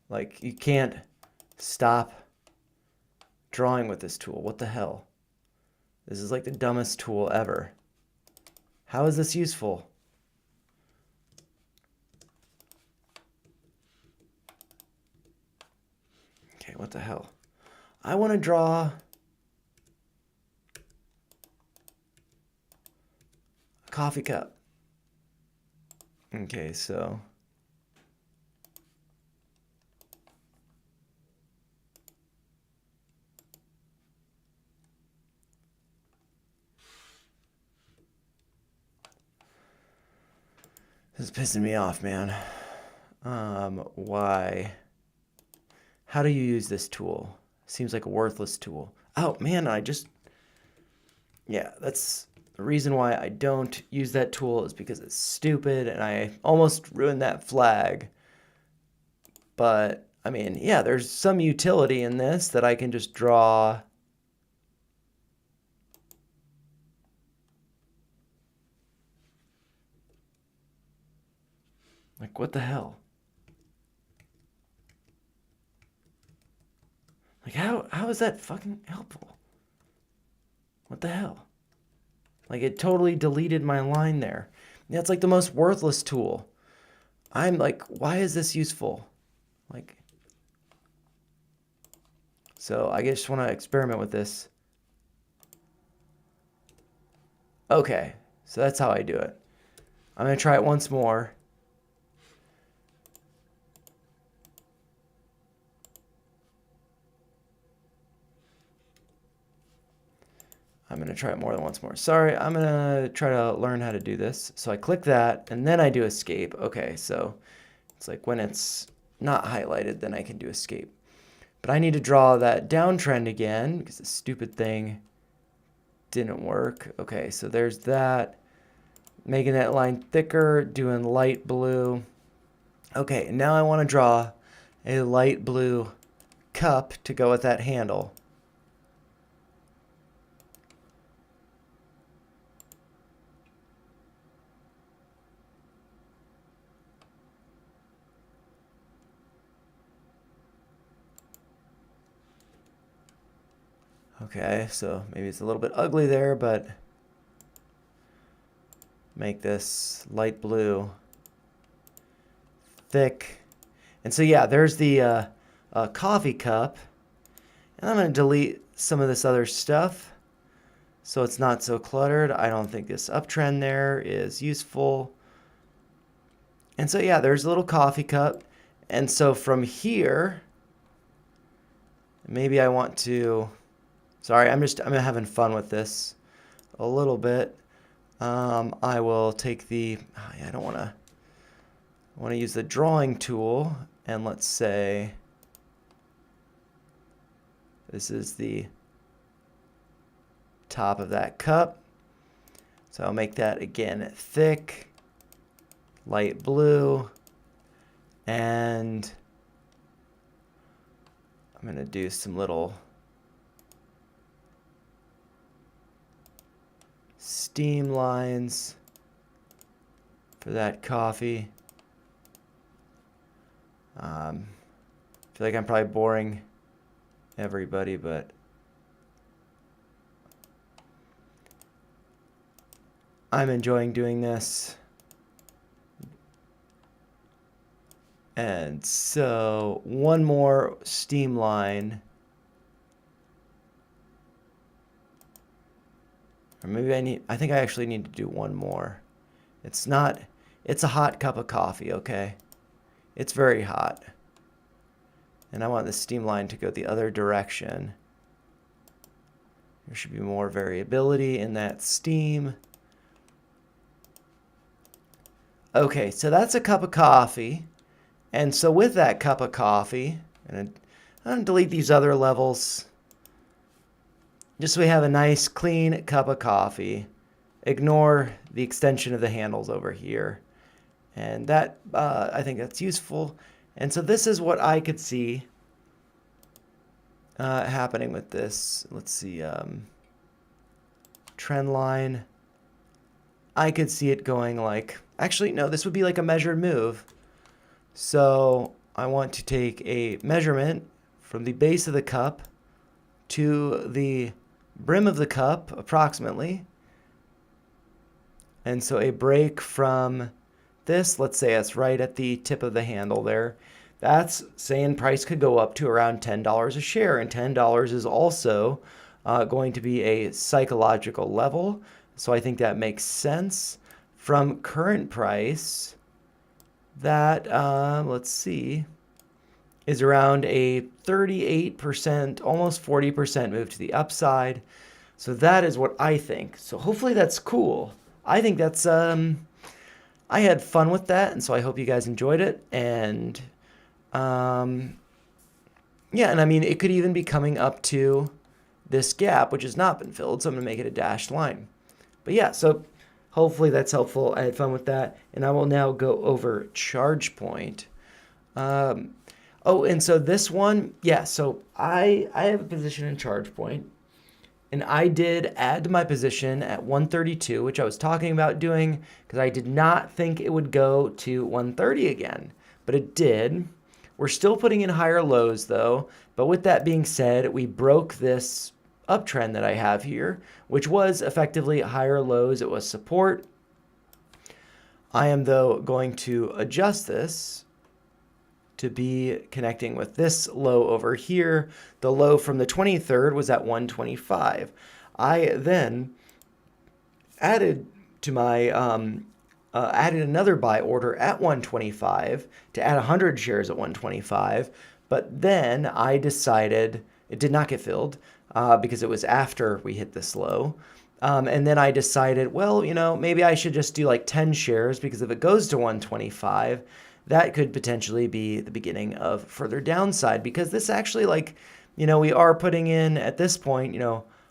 Like, you can't stop drawing with this tool. What the hell? This is like the dumbest tool ever. How is this useful? Okay, what the hell? I want to draw a coffee cup. Okay, so This is pissing me off, man. Why? How do you use this tool? Seems like a worthless tool. Oh, man, yeah, that's the reason why I don't use that tool is because it's stupid and I almost ruined that flag. But, I mean, yeah, there's some utility in this that I can just draw. Like, what the hell? Like, how is that fucking helpful? What the hell? Like, it totally deleted my line there. Yeah, it's like the most worthless tool. I'm like, why is this useful? Like, so I just want to experiment with this. Okay, so that's how I do it. I'm going to try it once more. I'm going to try it more than once more. Sorry, I'm going to try to learn how to do this. So I click that, and then I do escape. Okay, so it's like when it's not highlighted, then I can do escape. But I need to draw that downtrend again, because this stupid thing didn't work. Okay, so there's that. Making that line thicker, doing light blue. Okay, now I want to draw a light blue cup to go with that handle. Okay, so maybe it's a little bit ugly there, but make this light blue, thick. And so yeah, there's the coffee cup. And I'm going to delete some of this other stuff so it's not so cluttered. I don't think this uptrend there is useful. And so yeah, there's a little coffee cup. And so from here, maybe I want to, sorry, I'm having fun with this a little bit. I will take I want to use the drawing tool, and let's say this is the top of that cup. So I'll make that again thick, light blue, and I'm going to do some little steam lines for that coffee. I feel like I'm probably boring everybody, but I'm enjoying doing this. And so one more steam line. Or maybe I think I actually need to do one more. It's a hot cup of coffee, okay? It's very hot. And I want the steam line to go the other direction. There should be more variability in that steam. Okay, so that's a cup of coffee. And so with that cup of coffee, I'm going to delete these other levels. Just so we have a nice clean cup of coffee. Ignore the extension of the handles over here. And that, I think that's useful. And so this is what I could see happening with this. Let's see, trend line. I could see it going like, actually, no, this would be like a measured move. So I want to take a measurement from the base of the cup to the brim of the cup, approximately. And so a break from this, let's say it's right at the tip of the handle there. That's saying price could go up to around $10 a share. And $10 is also going to be a psychological level. So I think that makes sense. From current price, that, let's see, is around a 38%, almost 40% move to the upside. So that is what I think. So hopefully that's cool. I think that's I had fun with that, and so I hope you guys enjoyed it. And um, yeah, and I mean, it could even be coming up to this gap, which has not been filled, so I'm going to make it a dashed line. But yeah, so hopefully that's helpful. I had fun with that, and I will now go over charge point. Um, oh, and so this one, yeah, so I have a position in charge point, and I did add to my position at 132, which I was talking about doing because I did not think it would go to 130 again, but it did. We're still putting in higher lows though, but with that being said, we broke this uptrend that I have here, which was effectively higher lows. It was support. I am though going to adjust this to be connecting with this low over here. The low from the 23rd was at 125. I then added to my added another buy order at 125 to add 100 shares at 125, but then I decided it did not get filled because it was after we hit this low. And then I decided, well, maybe I should just do like 10 shares because if it goes to 125, that could potentially be the beginning of further downside because this actually we are putting in at this point,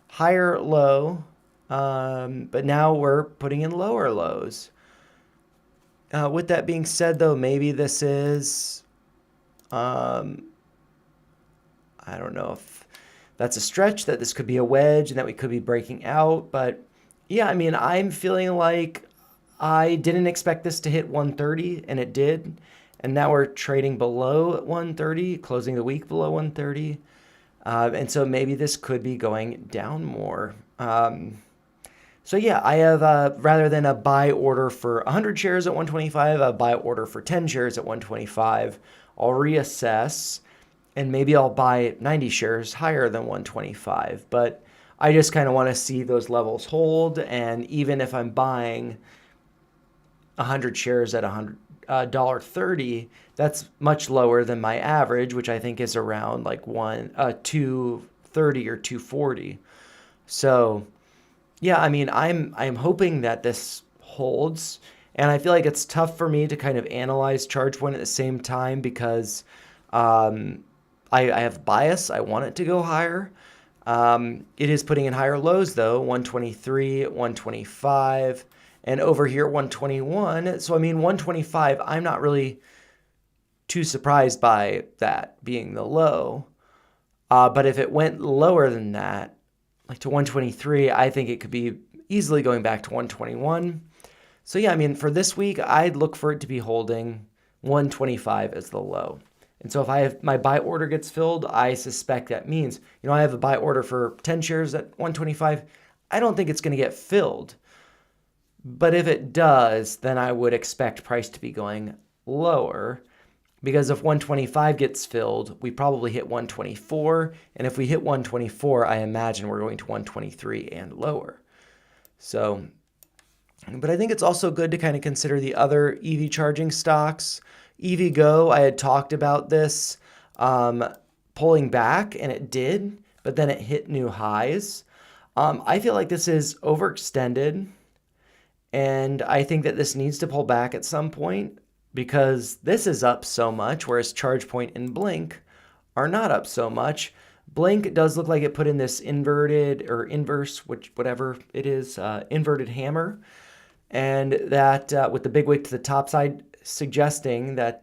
higher low, but now we're putting in lower lows. With that being said, though, maybe this is, I don't know if that's a stretch, that this could be a wedge and that we could be breaking out. But yeah, I mean, I'm feeling like I didn't expect this to hit 130 and it did. And now we're trading below 130, closing the week below 130. And so maybe this could be going down more. So yeah, I have rather than a buy order for 100 shares at 125, a buy order for 10 shares at 125. I'll reassess and maybe I'll buy 90 shares higher than 125. But I just kind of want to see those levels hold. And even if I'm buying 100 shares at $100.30, that's much lower than my average, which I think is around like 230 or 240. So yeah, I mean, I'm hoping that this holds, and I feel like it's tough for me to kind of analyze charge point at the same time because I have bias. I want it to go higher. It is putting in higher lows though, 123, 125, and over here 121. So I mean, 125, I'm not really too surprised by that being the low. But if it went lower than that, like to 123, I think it could be easily going back to 121. So yeah, I mean, for this week, I'd look for it to be holding 125 as the low. And so if I have my buy order gets filled, I suspect that means, I have a buy order for 10 shares at 125. I don't think it's going to get filled. But if it does, then I would expect price to be going lower. Because if 125 gets filled, we probably hit 124. And if we hit 124, I imagine we're going to 123 and lower. So, but I think it's also good to kind of consider the other EV charging stocks. EVgo, I had talked about this pulling back, and it did, but then it hit new highs. I feel like this is overextended, and I think that this needs to pull back at some point, because this is up so much, whereas ChargePoint and Blink are not up so much. Blink does look like it put in this inverted or inverse, whatever it is, inverted hammer, and that with the big wick to the top side, suggesting that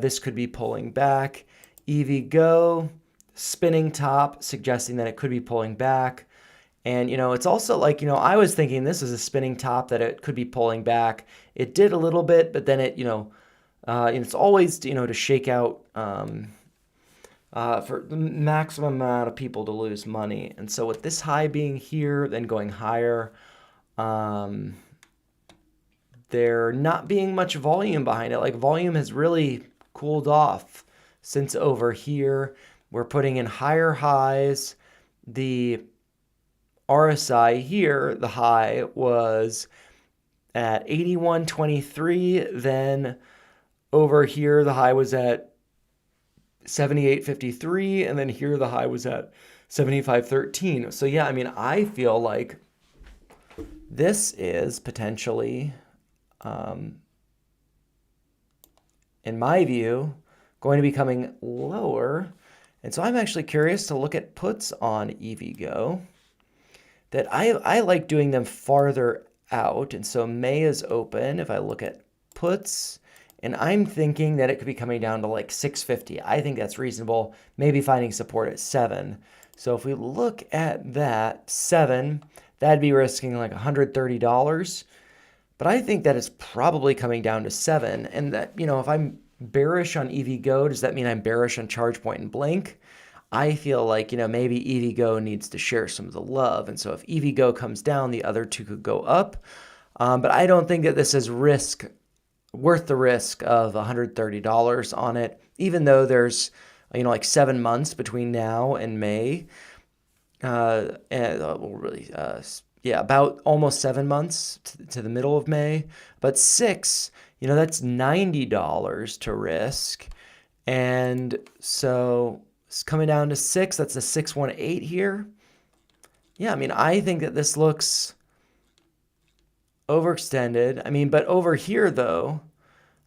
this could be pulling back. EVgo, spinning top, suggesting that it could be pulling back. And, it's also like, I was thinking this is a spinning top, that it could be pulling back. It did a little bit, but then it, it's always, to shake out for the maximum amount of people to lose money. And so with this high being here, then going higher, there not being much volume behind it. Like, volume has really cooled off since over here. We're putting in higher highs. The RSI here, the high was at 81.23. Then over here, the high was at 78.53. And then here, the high was at 75.13. So yeah, I mean, I feel like this is potentially in my view, going to be coming lower. And so I'm actually curious to look at puts on EVgo that I like doing them farther out. And so May is open. If I look at puts, and I'm thinking that it could be coming down to like 650. I think that's reasonable. Maybe finding support at 7. So if we look at that, 7, that'd be risking like $130. But I think that it's probably coming down to 7. And that, if I'm bearish on EVgo, does that mean I'm bearish on ChargePoint and Blink? I feel like, maybe EVgo needs to share some of the love. And so if EVgo comes down, the other two could go up. But I don't think that this is worth the risk of $130 on it, even though there's, like 7 months between now and May. About almost 7 months to the middle of May. But 6, that's $90 to risk. And so it's coming down to 6. That's a 618 here. Yeah, I think that this looks overextended. But over here, though,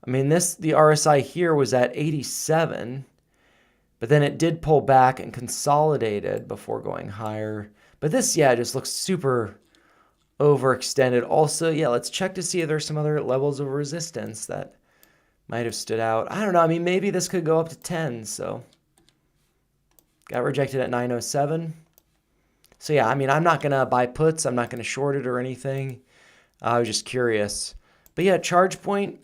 the RSI here was at 87. But then it did pull back and consolidated before going higher. But this, just looks super overextended. Also, let's check to see if there's some other levels of resistance that might have stood out. I don't know. Maybe this could go up to 10. So got rejected at 907. So yeah, I'm not going to buy puts. I'm not going to short it or anything. I was just curious. But yeah, ChargePoint,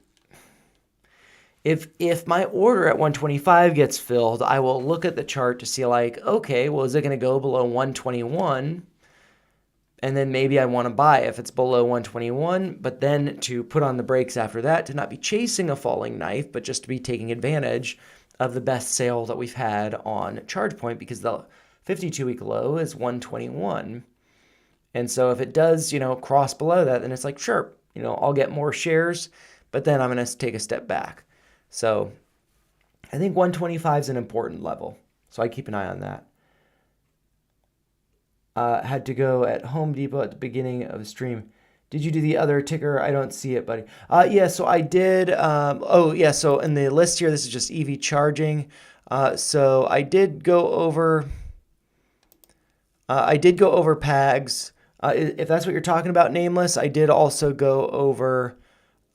if my order at 125 gets filled, I will look at the chart to see like, okay, well, is it going to go below 121? And then maybe I want to buy if it's below 121, but then to put on the brakes after that, to not be chasing a falling knife, but just to be taking advantage of the best sale that we've had on ChargePoint, because the 52-week low is 121. And so if it does, cross below that, then it's like, sure, I'll get more shares, but then I'm going to take a step back. So I think 125 is an important level. So I keep an eye on that. Had to go at Home Depot at the beginning of the stream. Did you do the other ticker? I don't see it, buddy. Yeah, so I did. So in the list here, this is just EV charging. So I did go over. PAGS. If that's what you're talking about, Nameless, I did also go over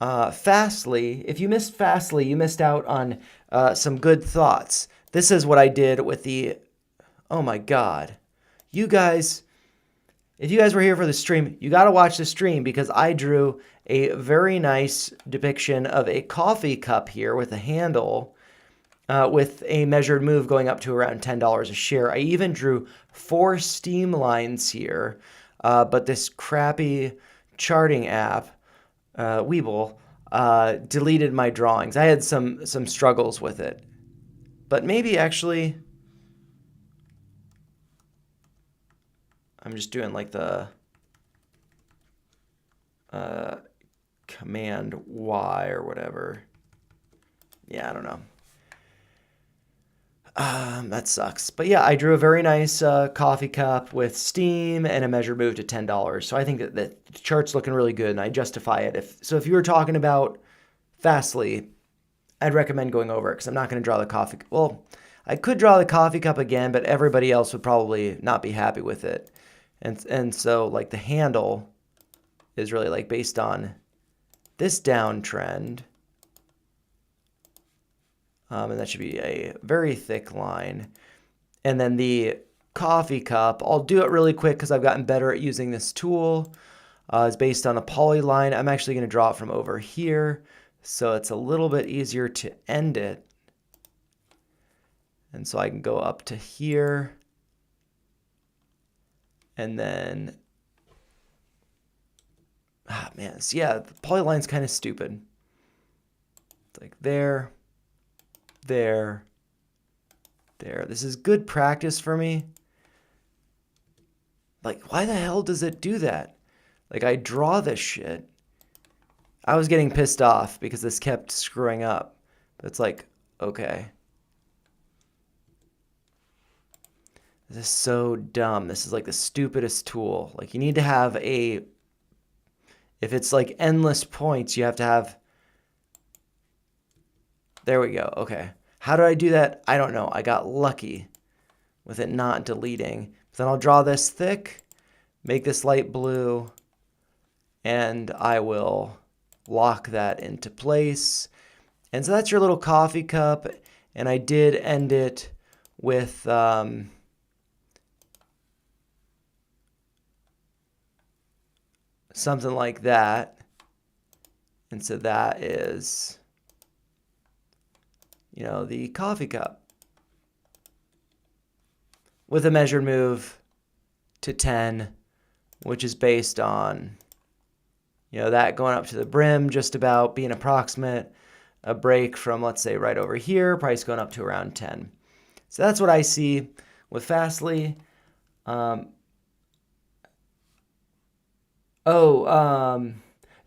Fastly. If you missed Fastly, you missed out on some good thoughts. This is what I did with the. Oh my God. You guys, if you guys were here for the stream, you got to watch the stream because I drew a very nice depiction of a coffee cup here with a handle with a measured move going up to around $10 a share. I even drew 4 steam lines here, but this crappy charting app, Webull, deleted my drawings. I had some struggles with it, but maybe actually... I'm just doing like the Command Y or whatever. Yeah, I don't know. That sucks. But yeah, I drew a very nice coffee cup with steam and a measured move to $10. So I think that the chart's looking really good, and I justify it. If you were talking about Fastly, I'd recommend going over it because I'm not going to draw the coffee. Well, I could draw the coffee cup again, but everybody else would probably not be happy with it. And so like the handle is really like based on this downtrend. And that should be a very thick line. And then the coffee cup, I'll do it really quick because I've gotten better at using this tool. It's based on a poly line. I'm actually going to draw it from over here. So it's a little bit easier to end it. And so I can go up to here. And then, so yeah, the polyline's kind of stupid. It's like there. This is good practice for me. Like, why the hell does it do that? Like, I draw this shit. I was getting pissed off because this kept screwing up. But it's like, okay. This is so dumb. This is like the stupidest tool. Like, you need to have a If it's like endless points, you have to have... There we go. Okay. How did I do that? I don't know. I got lucky with it not deleting. Then I'll draw this thick, make this light blue, and I will lock that into place. And so that's your little coffee cup. And I did end it with something like that. And so that is, you know, the coffee cup with a measured move to 10, which is based on, you know, that going up to the brim, just about being approximate, a break from, let's say, right over here, price going up to around 10. So that's what I see with Fastly.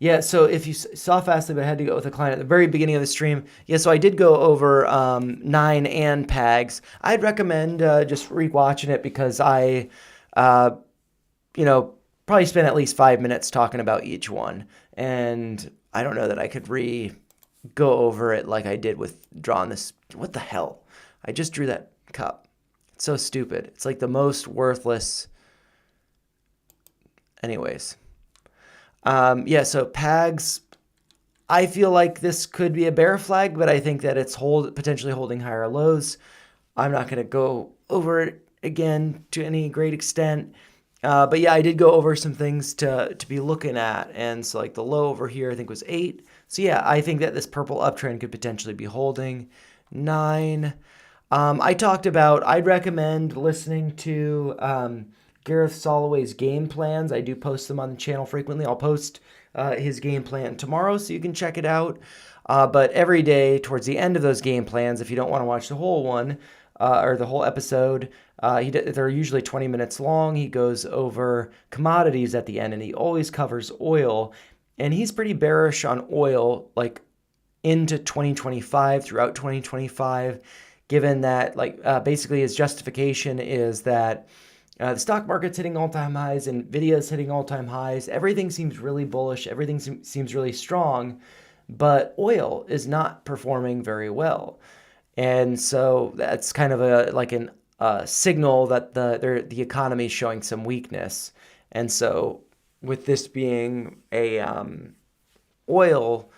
Yeah, so if you saw Fastly, but I had to go with a client at the very beginning of the stream. Yeah, so I did go over 9 and PAGs. I'd recommend just rewatching it because I, you know, probably spent at least 5 minutes talking about each one. And I don't know that I could go over it like I did with drawing this. What the hell? I just drew that cup. It's so stupid. It's like the most worthless. Anyways. Yeah, so PAGs, I feel like this could be a bear flag, but I think that it's potentially holding higher lows. I'm not going to go over it again to any great extent. But yeah, I did go over some things to be looking at. And so like the low over here, I think was 8. So yeah, I think that this purple uptrend could potentially be holding 9. I'd recommend listening to Gareth Soloway's game plans. I do post them on the channel frequently. I'll post his game plan tomorrow so you can check it out. But every day towards the end of those game plans, if you don't want to watch the whole one or the whole episode, they're usually 20 minutes long. He goes over commodities at the end, and he always covers oil. And he's pretty bearish on oil, like into 2025, throughout 2025, given that basically his justification is that the stock market's hitting all-time highs, Nvidia's hitting all-time highs. Everything seems really bullish. Everything seems really strong, but oil is not performing very well. And so that's kind of a signal that the economy is showing some weakness. And so with this being a oil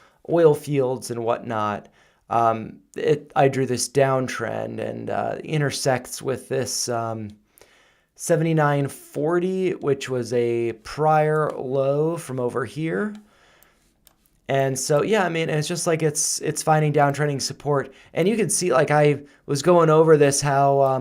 fields and whatnot, I drew this downtrend and intersects with this 79.40, which was a prior low from over here. And so, yeah, I mean, it's just like it's finding downtrending support. And you can see, like I was going over this, how,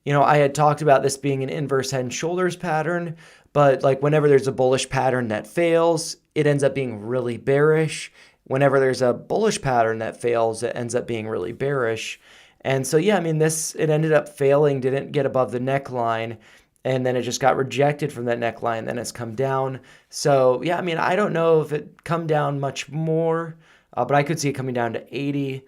you know, I had talked about this being an inverse head and shoulders pattern, but like whenever there's a bullish pattern that fails, it ends up being really bearish. Whenever there's a bullish pattern that fails, it ends up being really bearish. And so, yeah, I mean, it ended up failing, didn't get above the neckline, and then it just got rejected from that neckline, then it's come down. So, yeah, I mean, I don't know if it come down much more, but I could see it coming down to 80,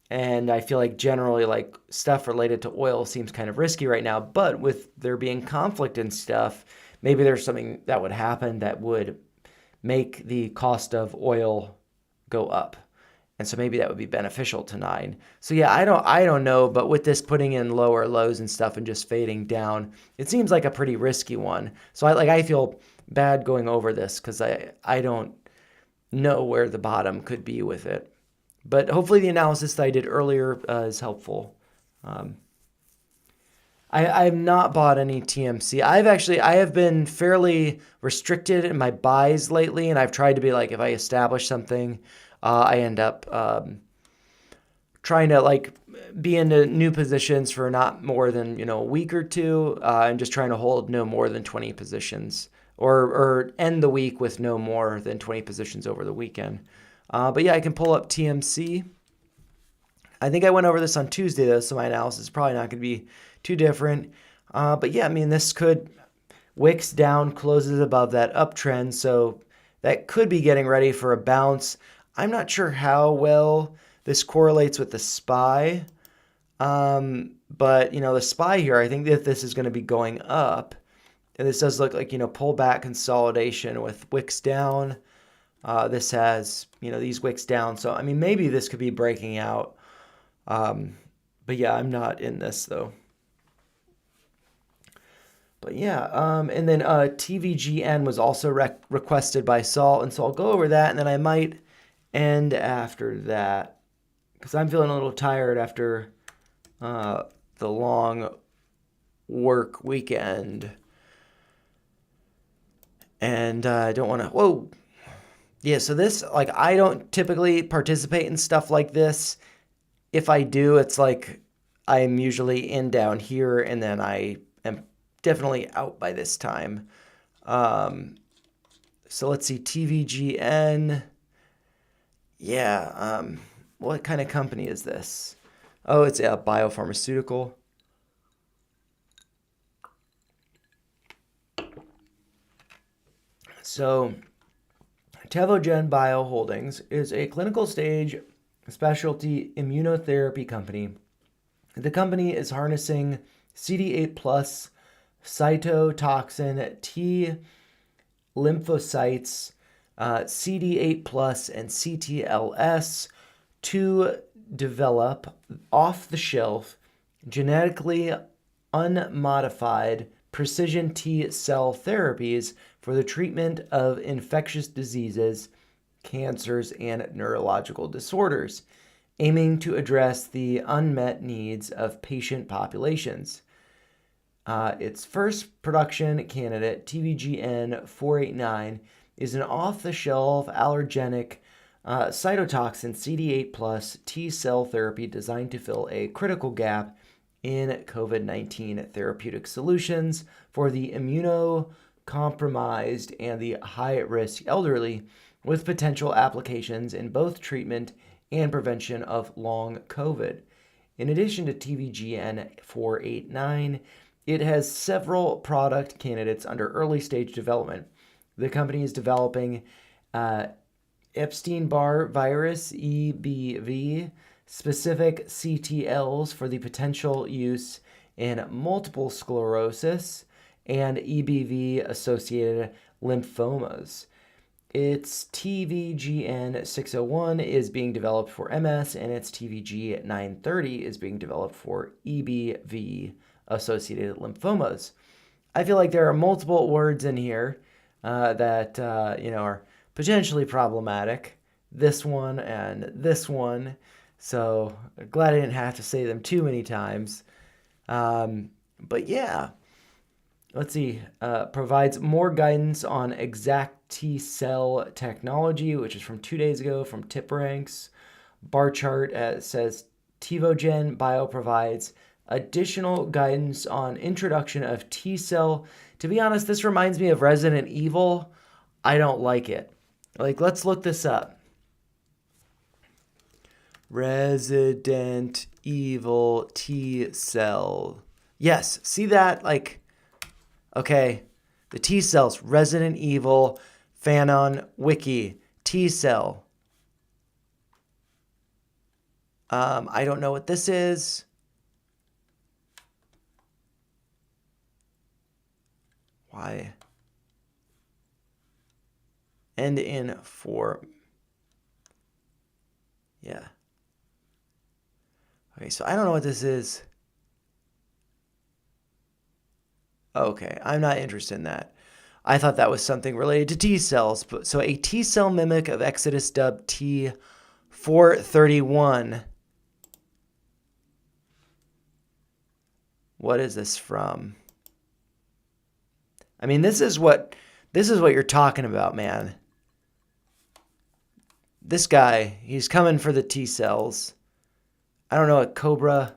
and I feel like generally, like, stuff related to oil seems kind of risky right now, but with there being conflict and stuff, maybe there's something that would happen that would make the cost of oil go up. And so maybe that would be beneficial to 9. So yeah, I don't know, but with this putting in lower lows and stuff and just fading down, it seems like a pretty risky one. So I feel bad going over this because I don't know where the bottom could be with it. But hopefully the analysis that I did earlier is helpful. I have not bought any TMC. I have been fairly restricted in my buys lately, and I've tried to be like, if I establish something, I end up trying to like be into new positions for not more than, you know, a week or two, and just trying to hold no more than 20 positions or end the week with no more than 20 positions over the weekend. But yeah, I can pull up TMC. I think I went over this on Tuesday though, so my analysis is probably not going to be too different. But yeah, I mean, this could wicks down, closes above that uptrend, so that could be getting ready for a bounce. I'm not sure how well this correlates with the SPY, but, you know, the SPY here, I think that this is going to be going up. And this does look like, you know, pullback consolidation with wicks down. This has, these wicks down. So, I mean, maybe this could be breaking out. But yeah, I'm not in this though. But yeah, and then TVGN was also requested by Saul, and so I'll go over that, and then I might end after that because I'm feeling a little tired after the long work weekend, and I don't want to. Whoa, yeah. So this, like, I don't typically participate in stuff like this. If I do, it's like I'm usually in down here, and then I am definitely out by this time. So let's see, TVGN. Yeah, what kind of company is this? Oh, it's a biopharmaceutical. So, Tevogen Bio Holdings is a clinical stage specialty immunotherapy company. The company is harnessing CD8 plus cytotoxin T lymphocytes, CD8 plus and CTLS to develop off-the-shelf, genetically unmodified precision T cell therapies for the treatment of infectious diseases, cancers, and neurological disorders, aiming to address the unmet needs of patient populations. Its first production candidate, TVGN 489, is an off-the-shelf allergenic cytotoxin CD8 plus T cell therapy designed to fill a critical gap in COVID-19 therapeutic solutions for the immunocompromised and the high-risk elderly, with potential applications in both treatment and prevention of long COVID. In addition to TVGN 489, it has several product candidates under early stage development. The company is developing Epstein-Barr virus, EBV, specific CTLs for the potential use in multiple sclerosis and EBV-associated lymphomas. Its TVGN 601 is being developed for MS, and its TVG 930 is being developed for EBV-associated lymphomas. I feel like there are multiple words in here that are potentially problematic. This one and this one. So glad I didn't have to say them too many times. But yeah, let's see. Provides more guidance on exact T cell technology, which is from 2 days ago from TipRanks. Bar chart says Tevogen Bio provides additional guidance on introduction of T cell. To be honest, this reminds me of Resident Evil. I don't like it. Like, let's look this up. Resident Evil T cell. Yes, see that? Like, okay, the T cells, Resident Evil, Fanon, Wiki, T cell. I don't know what this is. Why? End in 4. Yeah. Okay, so I don't know what this is. Okay, I'm not interested in that. I thought that was something related to T cells. So a T cell mimic of Exodus dubbed T431. What is this from? I mean, this is what you're talking about, man. This guy, he's coming for the T cells. I don't know what Cobra.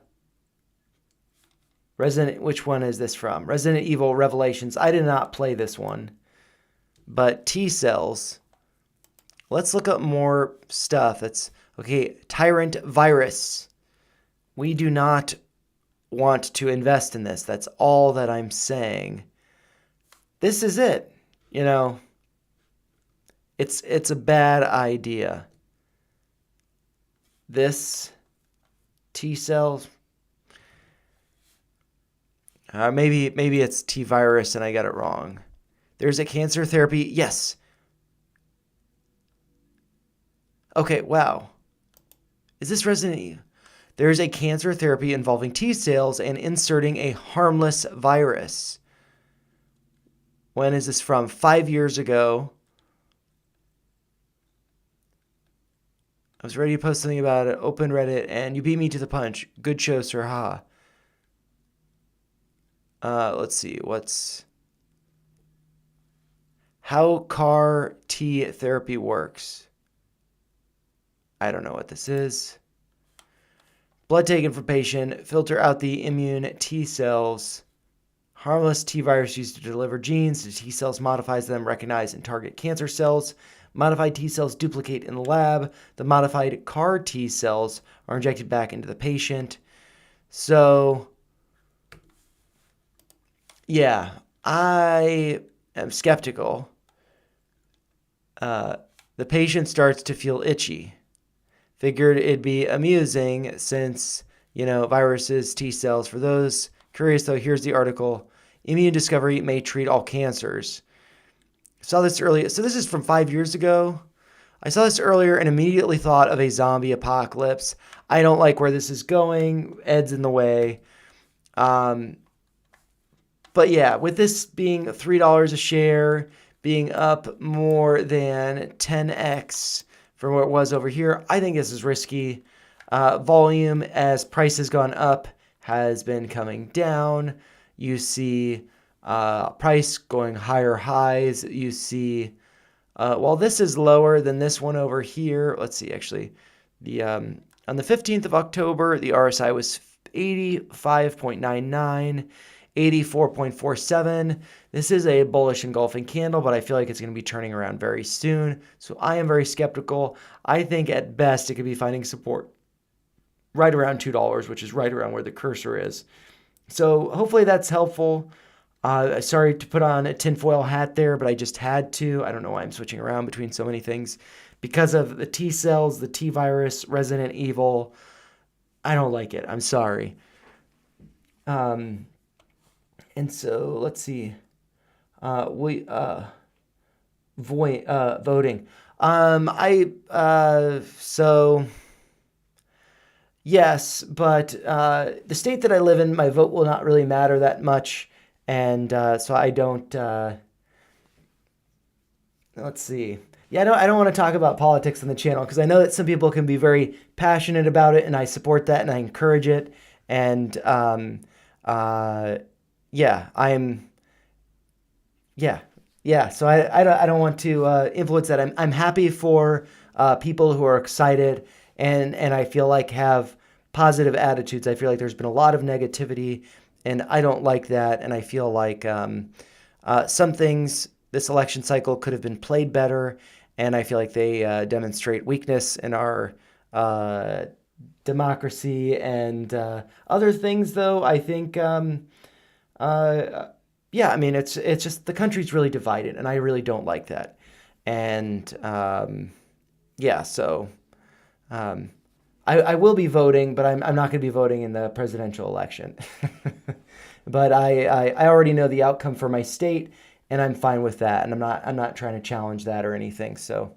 Which one is this from? Resident Evil Revelations. I did not play this one. But T cells. Let's look up more stuff. That's okay. Tyrant virus. We do not want to invest in this. That's all that I'm saying. This is it. It's a bad idea. This T cells. Maybe it's T virus and I got it wrong. There's a cancer therapy. Yes. Okay, wow. Is this Resident Evil? There is a cancer therapy involving T cells and inserting a harmless virus. When is this from? 5 years ago. I was ready to post something about it. Open Reddit, and you beat me to the punch. Good show, sir. Ha. Let's see. What's how CAR T therapy works? I don't know what this is. Blood taken from patient. Filter out the immune T cells. Harmless T virus used to deliver genes to T cells modifies them, recognize and target cancer cells. Modified T cells duplicate in the lab. The modified CAR T cells are injected back into the patient. So, yeah, I am skeptical. The patient starts to feel itchy. Figured it'd be amusing since, viruses, T cells. For those curious, though, here's the article. Immune discovery may treat all cancers. Saw this earlier. So this is from 5 years ago. I saw this earlier and immediately thought of a zombie apocalypse. I don't like where this is going. Ed's in the way. But yeah, with this being $3 a share, being up more than 10x from where it was over here, I think this is risky. Volume, as price has gone up, has been coming down. You see price going higher highs. You see, while this is lower than this one over here, let's see, actually, the on the 15th of October, the RSI was 85.99. 84.47. This is a bullish engulfing candle, but I feel like it's going to be turning around very soon. So I am very skeptical. I think at best it could be finding support right around $2, which is right around where the cursor is. So hopefully that's helpful. Sorry to put on a tinfoil hat there, but I just had to. I don't know why I'm switching around between so many things. Because of the T cells, the T virus, Resident Evil, I don't like it. I'm sorry. And so let's see. Voting. So yes, but the state that I live in, my vote will not really matter that much, and so I don't. Let's see. Yeah, I don't want to talk about politics on the channel because I know that some people can be very passionate about it, and I support that and I encourage it. And yeah, yeah, yeah. So I don't want to influence that. I'm happy for people who are excited and I feel like have positive attitudes. I feel like there's been a lot of negativity, and I don't like that. And I feel like some things this election cycle could have been played better, and I feel like they demonstrate weakness in our democracy and other things. Though I think. Yeah, I mean, it's just the country's really divided, and I really don't like that. And yeah, so um, I will be voting, but I'm not going to be voting in the presidential election. But I already know the outcome for my state, and I'm fine with that, and I'm not trying to challenge that or anything. So,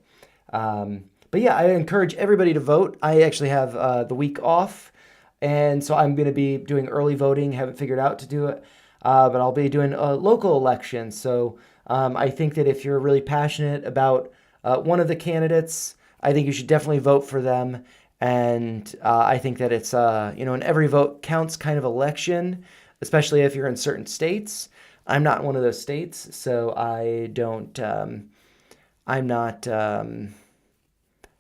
but yeah, I encourage everybody to vote. I actually have the week off, and so I'm going to be doing early voting. Haven't figured out to do it. But I'll be doing local elections. So I think that if you're really passionate about one of the candidates, I think you should definitely vote for them. And I think that it's, an every vote counts kind of election, especially if you're in certain states. I'm not in one of those states, so I don't, I'm not,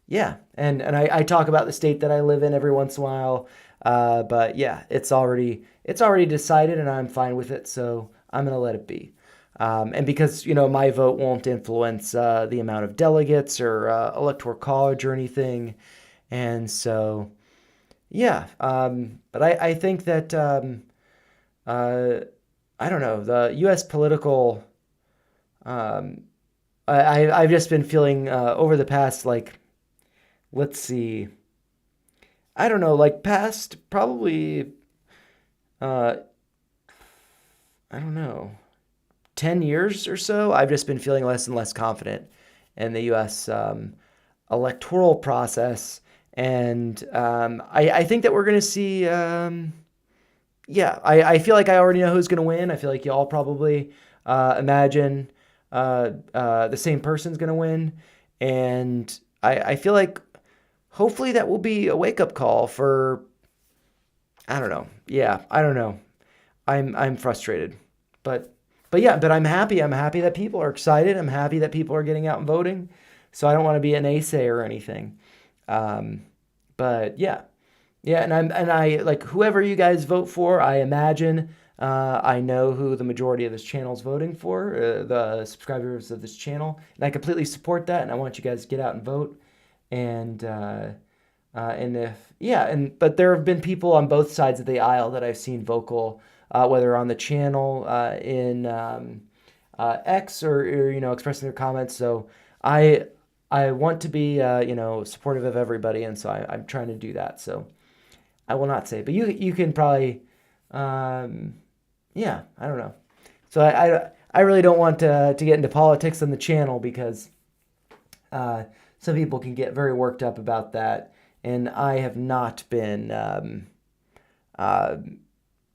yeah. And I talk about the state that I live in every once in a while. But yeah, it's already decided, and I'm fine with it. So I'm gonna let it be. And because my vote won't influence the amount of delegates or electoral college or anything, and so yeah. But I think that uh, I don't know, the U.S. political. Um, I've just been feeling over the past, like, let's see, I don't know, like past probably uh, I don't know, 10 years or so, I've just been feeling less and less confident in the U.S. electoral process. And I think that we're going to see, yeah, I feel like I already know who's going to win. I feel like y'all probably imagine the same person's going to win. And I feel like hopefully that will be a wake up call for, I don't know. Yeah, I don't know. I'm frustrated, but yeah, but I'm happy. I'm happy that people are excited. I'm happy that people are getting out and voting. So I don't want to be a naysayer or anything. Um, but yeah, yeah, and I like whoever you guys vote for. I imagine I know who the majority of this channel is voting for, the subscribers of this channel, and I completely support that. And I want you guys to get out and vote. And and if yeah, and but there have been people on both sides of the aisle that I've seen vocal, whether on the channel, in X, or expressing their comments. So I I want to be supportive of everybody, and so I'm trying to do that. So I will not say, but you can probably, um, yeah, I don't know. So I really don't want to get into politics on the channel because uh, some people can get very worked up about that, and I have not been. Uh,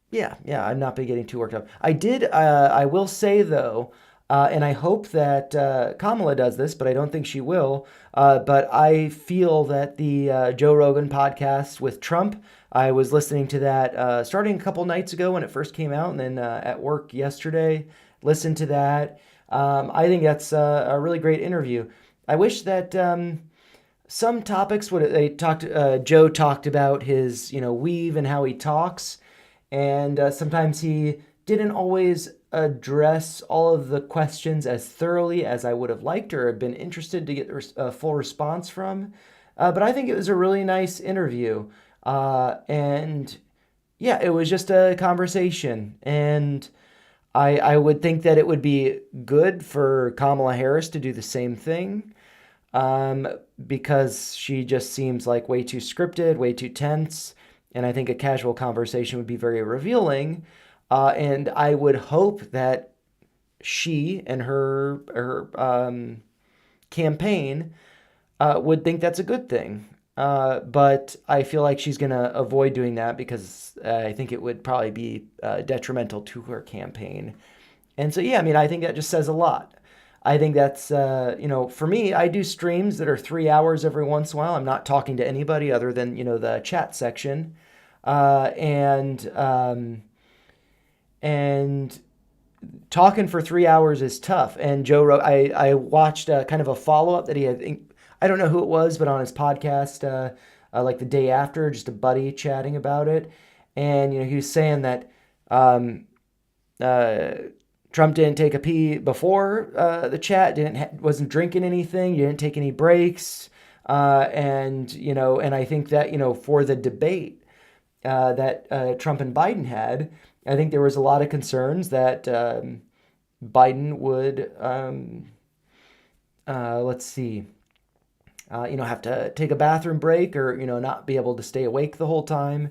yeah, I've not been getting too worked up. I did. I will say though, and I hope that Kamala does this, but I don't think she will. But I feel that the Joe Rogan podcast with Trump. I was listening to that starting a couple nights ago when it first came out, and then at work yesterday, listened to that. I think that's a really great interview. I wish that some topics would they talked. Joe talked about his weave and how he talks, and sometimes he didn't always address all of the questions as thoroughly as I would have liked or had been interested to get a full response from. But I think it was a really nice interview, and yeah, it was just a conversation, and I would think that it would be good for Kamala Harris to do the same thing, um, because she just seems like way too scripted, way too tense. And I think a casual conversation would be very revealing. And I would hope that she and her campaign would think that's a good thing. But I feel like she's going to avoid doing that because I think it would probably be detrimental to her campaign. And so, yeah, I mean, I think that just says a lot. I think that's, for me, I do streams that are 3 hours every once in a while. I'm not talking to anybody other than, the chat section. And talking for 3 hours is tough. And I watched kind of a follow up that he had, I don't know who it was, but on his podcast, like the day after, just a buddy chatting about it. And, he was saying that, um, uh, Trump didn't take a pee before the chat. Wasn't drinking anything. You didn't take any breaks. And I think that for the debate that Trump and Biden had, I think there was a lot of concerns that Biden would, let's see, have to take a bathroom break or not be able to stay awake the whole time.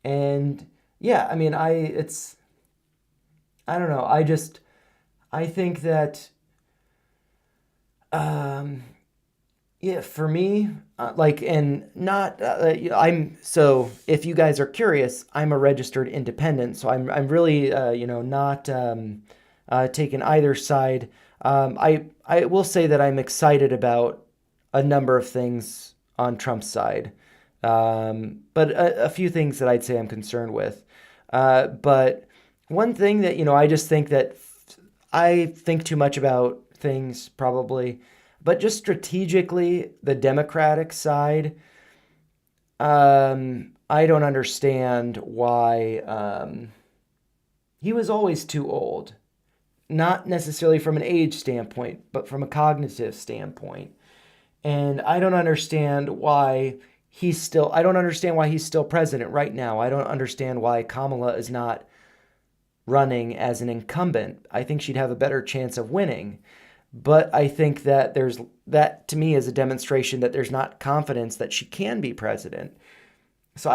And yeah, I mean, I don't know. I think that, um, yeah, for me, and not, so if you guys are curious, I'm a registered independent. So I'm really, not, taking either side. I will say that I'm excited about a number of things on Trump's side. But a few things that I'd say I'm concerned with. But one thing that, I just think that I think too much about things probably, but just strategically, the Democratic side, I don't understand why he was always too old. Not necessarily from an age standpoint, but from a cognitive standpoint. And I don't understand why he's still president right now. I don't understand why Kamala is not running as an incumbent. I think she'd have a better chance of winning. But I think that that to me is a demonstration that there's not confidence that she can be president. So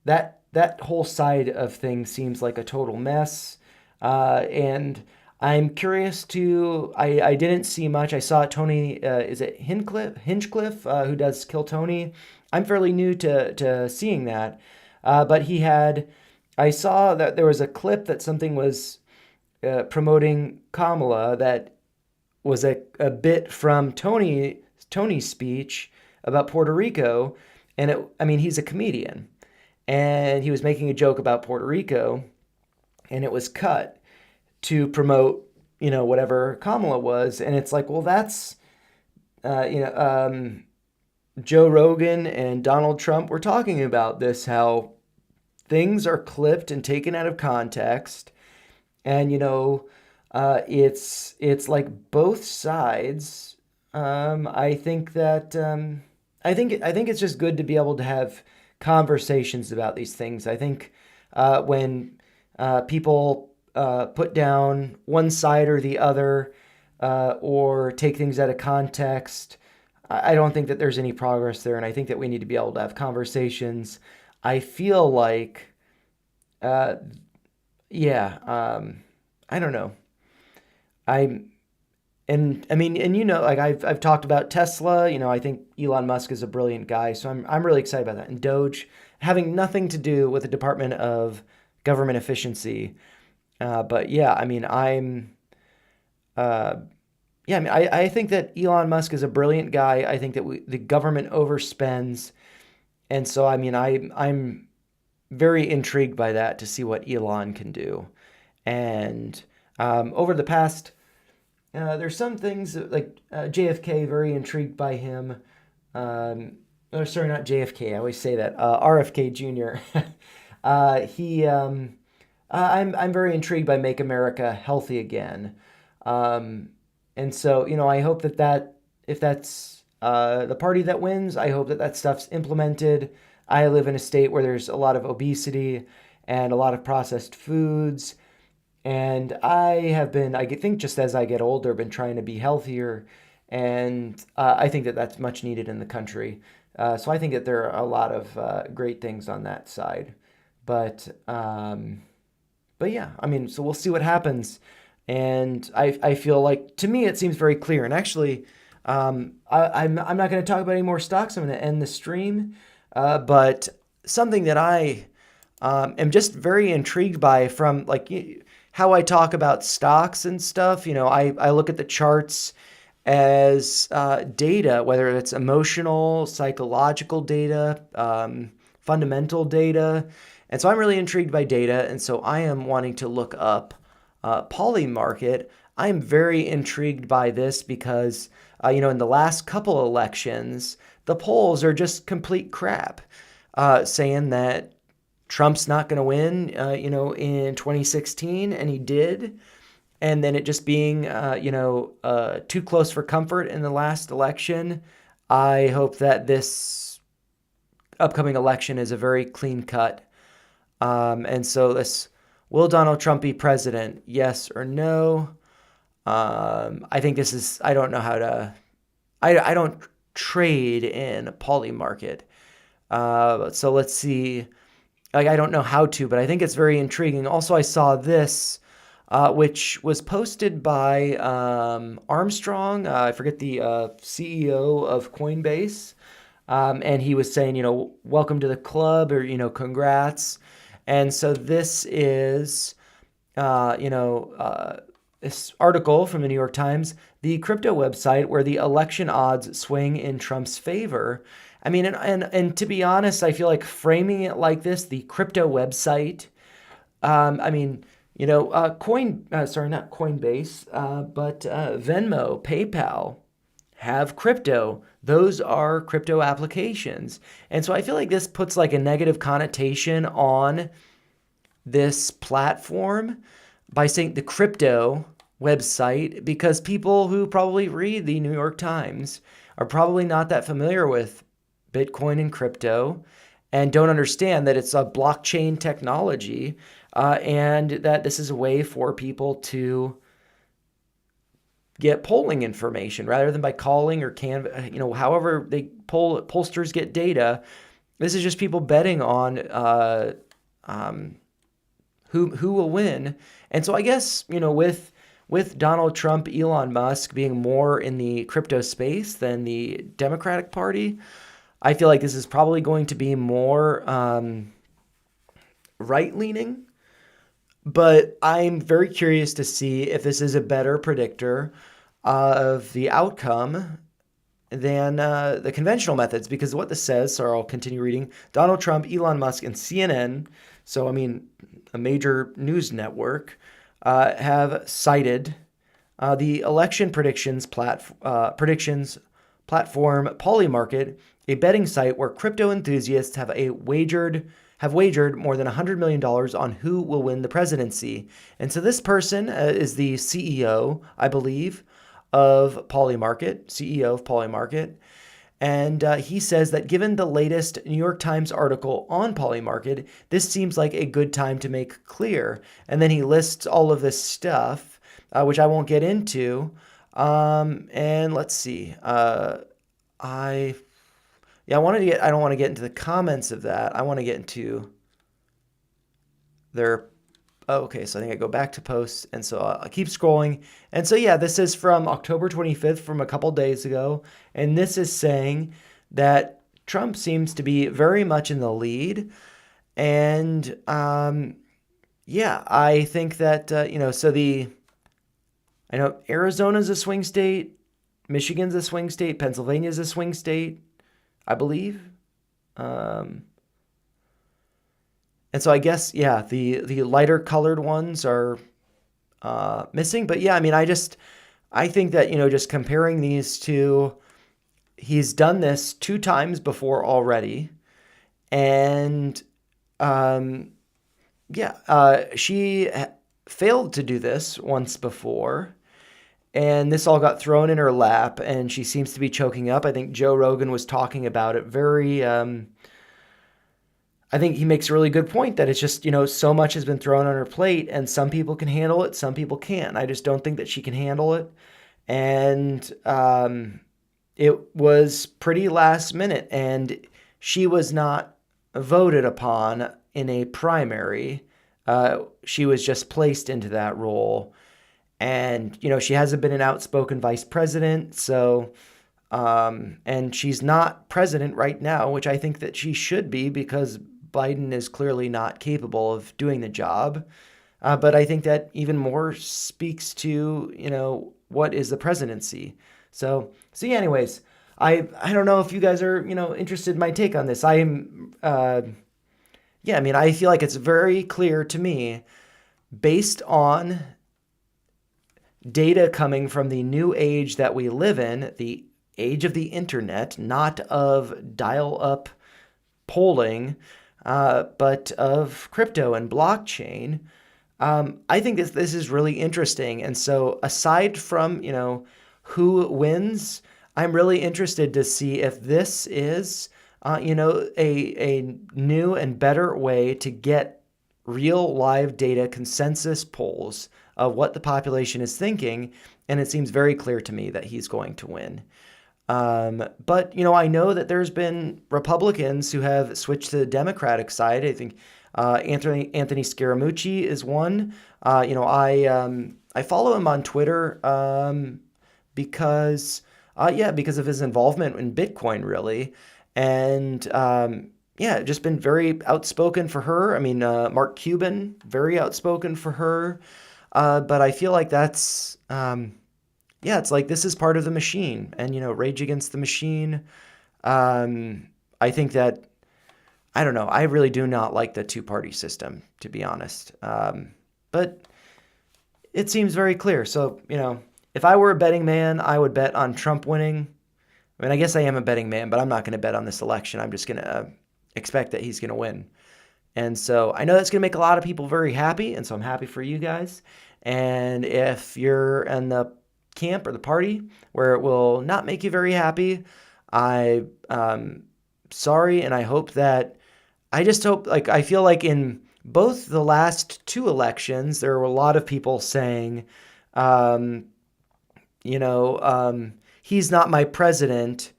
that whole side of things seems like a total mess. And I'm curious to. I didn't see much. I saw Tony. Is it Hinchcliffe, who does Kill Tony? I'm fairly new to seeing that, but he had. I saw that there was a clip that something was promoting Kamala that was a bit from Tony's speech about Puerto Rico, and I mean he's a comedian, and he was making a joke about Puerto Rico, and it was cut to promote, whatever Kamala was. And it's like, well, that's, uh, you know, um, Joe Rogan and Donald Trump were talking about this, how things are clipped and taken out of context. And, it's like both sides. I think that, I think it's just good to be able to have conversations about these things. I think when people put down one side or the other, or take things out of context, I don't think that there's any progress there. And I think that we need to be able to have conversations. I feel like, uh, yeah, I don't know. I and I mean, and like I've talked about Tesla. I think Elon Musk is a brilliant guy, so I'm really excited about that. And Doge having nothing to do with the Department of Government Efficiency. But yeah, I mean, uh, yeah, I mean, I think that Elon Musk is a brilliant guy. I think that the government overspends, and so I mean, I'm very intrigued by that to see what Elon can do. And over the past, there's some things like JFK, very intrigued by him. Oh, sorry, not JFK. I always say that. RFK Jr. He I'm very intrigued by Make America Healthy Again. Um, and so, I hope that if that's the party that wins, I hope that stuff's implemented. I live in a state where there's a lot of obesity and a lot of processed foods. And I think just as I get older, been trying to be healthier. And I think that that's much needed in the country. So I think that there are a lot of great things on that side. But but yeah, I mean, so we'll see what happens. And I feel like, to me, it seems very clear. And actually, I'm not going to talk about any more stocks. I'm going to end the stream. But something that I am just very intrigued by, from like how I talk about stocks and stuff. I look at the charts as data, whether it's emotional, psychological data, fundamental data. And so I'm really intrigued by data. And so I am wanting to look up Polymarket. I am very intrigued by this because, in the last couple elections, the polls are just complete crap, saying that Trump's not going to win, in 2016, and he did. And then it just being, too close for comfort in the last election. I hope that this upcoming election is a very clean cut. And so will Donald Trump be president? Yes or no? I think I don't know how to, I don't trade in Polymarket. So let's see. Like, I don't know how to, but I think it's very intriguing. Also, I saw this, which was posted by Armstrong. I forget the CEO of Coinbase. And he was saying, welcome to the club, or, congrats. And so this is, this article from the New York Times, the crypto website where the election odds swing in Trump's favor. I mean, and to be honest, I feel like framing it like this, the crypto website. I mean, not Coinbase, but Venmo, PayPal have crypto. Those are crypto applications. And so I feel like this puts like a negative connotation on this platform by saying the crypto website, because people who probably read the New York Times are probably not that familiar with Bitcoin and crypto, and don't understand that it's a blockchain technology, and that this is a way for people to get polling information rather than by calling or however pollsters get data. This is just people betting on who will win. And so I guess, with with Donald Trump, Elon Musk being more in the crypto space than the Democratic Party, I feel like this is probably going to be more right leaning. But I'm very curious to see if this is a better predictor of the outcome than the conventional methods. Because what this says, so I'll continue reading, Donald Trump, Elon Musk, and CNN, so I mean, a major news network, have cited the election predictions platform Polymarket, a betting site where crypto enthusiasts have wagered more than $100 million on who will win the presidency. And so this person is the CEO, I believe, of Polymarket. And he says that given the latest New York Times article on Polymarket, this seems like a good time to make clear. And then he lists all of this stuff, which I won't get into. And let's see. I don't want to get into the comments of that. I want to get into their, oh, okay, so I think I go back to posts, and so I'll keep scrolling. And so, yeah, this is from October 25th, from a couple days ago, and this is saying that Trump seems to be very much in the lead. And, yeah, I think that, I know Arizona's a swing state, Michigan's a swing state, Pennsylvania's a swing state, I believe. And so I guess, yeah, the lighter colored ones are missing. But yeah, I mean, I think that, just comparing these two, he's done this 2 times before already. And she failed to do this once before. And this all got thrown in her lap, and she seems to be choking up. I think Joe Rogan was talking about it very. I think he makes a really good point that it's just, so much has been thrown on her plate, and some people can handle it, some people can't. I just don't think that she can handle it. And it was pretty last minute, and she was not voted upon in a primary. She was just placed into that role. And, she hasn't been an outspoken vice president. So, and she's not president right now, which I think that she should be because Biden is clearly not capable of doing the job. But I think that even more speaks to, what is the presidency. So yeah, anyways, I don't know if you guys are, interested in my take on this. I feel like it's very clear to me based on data coming from the new age that we live in, the age of the internet, not of dial-up polling, but of crypto and blockchain. I think this is really interesting. And so aside from, who wins, I'm really interested to see if this is, a new and better way to get real live data consensus polls of what the population is thinking, and it seems very clear to me that he's going to win. But, I know that there's been Republicans who have switched to the Democratic side. I think Anthony Scaramucci is one. I follow him on Twitter because of his involvement in Bitcoin, really. And just been very outspoken for her. I mean, Mark Cuban, very outspoken for her. But I feel like that's, it's like this is part of the machine, and, Rage Against the Machine. I think that, I don't know, I really do not like the 2-party system, to be honest. But it seems very clear. So, if I were a betting man, I would bet on Trump winning. I mean, I guess I am a betting man, but I'm not going to bet on this election. I'm just going to expect that he's going to win. And so I know that's going to make a lot of people very happy, and so I'm happy for you guys. And if you're in the camp or the party where it will not make you very happy, I'm sorry, and I feel like in both the last 2 elections, there were a lot of people saying, he's not my president,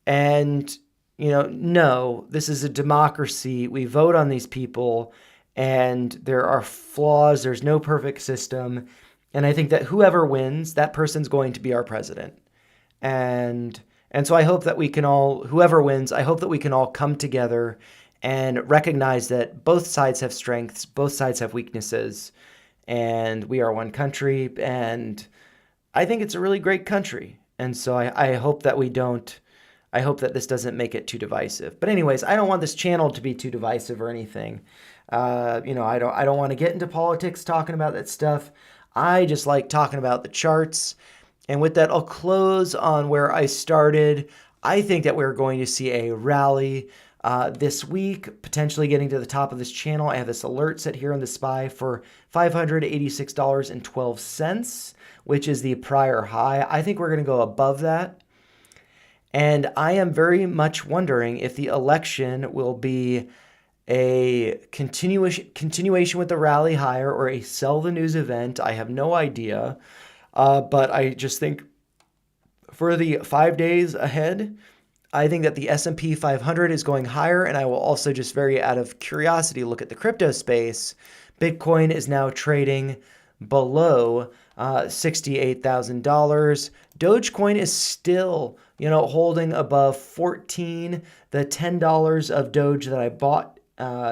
and no, this is a democracy. We vote on these people, and there are flaws. There's no perfect system. And I think that whoever wins, that person's going to be our president. And and so I hope that we can all, whoever wins, I hope that we can all come together and recognize that both sides have strengths, both sides have weaknesses, and we are one country. And I think it's a really great country. And so I hope that we don't, I hope that this doesn't make it too divisive. But anyways, I don't want this channel to be too divisive or anything. I don't want to get into politics talking about that stuff. I just like talking about the charts. And with that, I'll close on where I started. I think that we're going to see a rally this week, potentially getting to the top of this channel. I have this alert set here on the SPY for $586.12, which is the prior high. I think we're going to go above that. And I am very much wondering if the election will be a continuation with the rally higher or a sell the news event. I have no idea. But I just think for the 5 days ahead, I think that the S&P 500 is going higher, and I will also just very out of curiosity look at the crypto space. Bitcoin is now trading below $68,000. Dogecoin is still, holding above 14. The $10 of Doge that I bought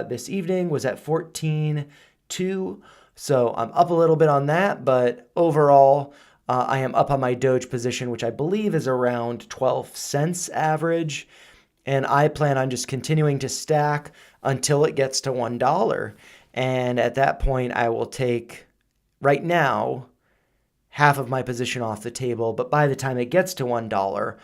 this evening was at 14.2. So I'm up a little bit on that, but overall, I am up on my Doge position, which I believe is around 12 cents average. And I plan on just continuing to stack until it gets to $1. And at that point, I will take, right now, half of my position off the table. But by the time it gets to $1,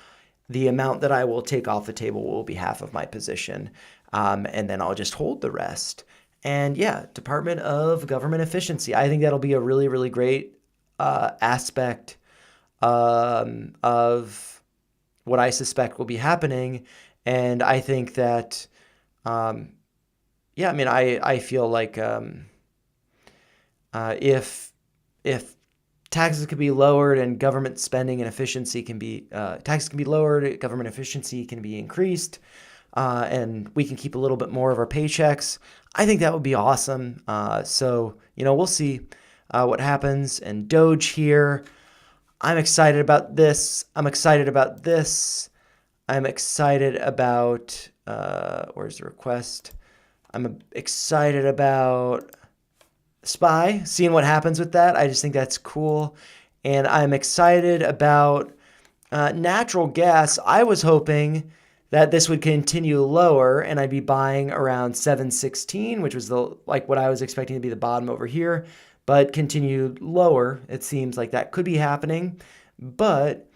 the amount that I will take off the table will be half of my position. And then I'll just hold the rest. And yeah, Department of Government Efficiency. I think that'll be a really, really great aspect of what I suspect will be happening. And I think that, I feel like if taxes could be lowered and government spending and efficiency can be, taxes can be lowered, government efficiency can be increased, and we can keep a little bit more of our paychecks, I think that would be awesome. So we'll see what happens. And Doge here, I'm excited about this. I'm excited about this. I'm excited about, where's the request? I'm excited about SPY, seeing what happens with that. I just think that's cool. And I'm excited about natural gas. I was hoping that this would continue lower and I'd be buying around 716, which was what I was expecting to be the bottom over here, but continued lower. It seems like that could be happening, but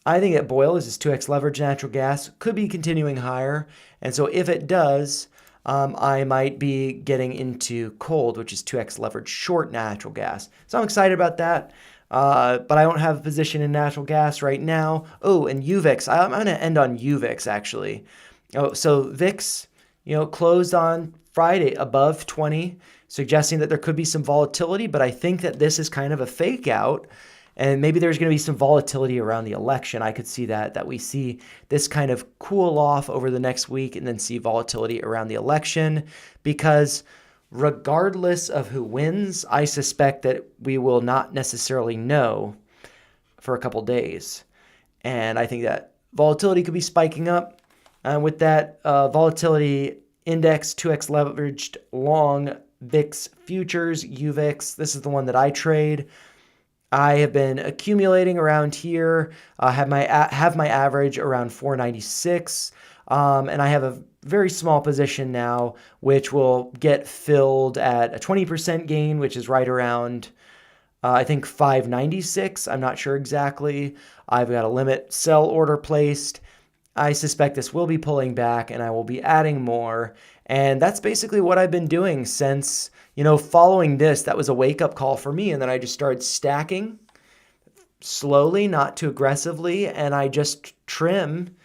I think that Boyle is this 2x leverage natural gas could be continuing higher. And so if it does, I might be getting into cold, which is 2x leverage short natural gas. So I'm excited about that. But I don't have a position in natural gas right now. Oh, and UVIX. I'm going to end on UVIX actually. Oh, so VIX, closed on Friday above 20, suggesting that there could be some volatility, but I think that this is kind of a fake out. And maybe there's going to be some volatility around the election. I could see that we see this kind of cool off over the next week and then see volatility around the election, because regardless of who wins, I suspect that we will not necessarily know for a couple days. And I think that volatility could be spiking up. With that volatility index, 2x leveraged long VIX futures, UVIX. This is the one that I trade. I have been accumulating around here. Have my average around 496, and I have a very small position now, which will get filled at a 20% gain, which is right around, I think 596. I'm not sure exactly. I've got a limit sell order placed. I suspect this will be pulling back, and I will be adding more. And that's basically what I've been doing since, following this. That was a wake-up call for me, and then I just started stacking slowly, not too aggressively, and I just trim,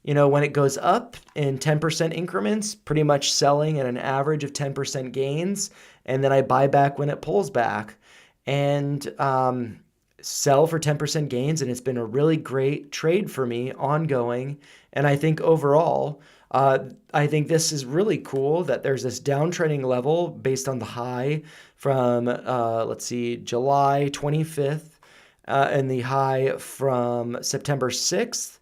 when it goes up in 10% increments, pretty much selling at an average of 10% gains, and then I buy back when it pulls back, and sell for 10% gains, and it's been a really great trade for me ongoing. And I think overall, I think this is really cool that there's this downtrending level based on the high from, let's see, July 25th, and the high from September 6th.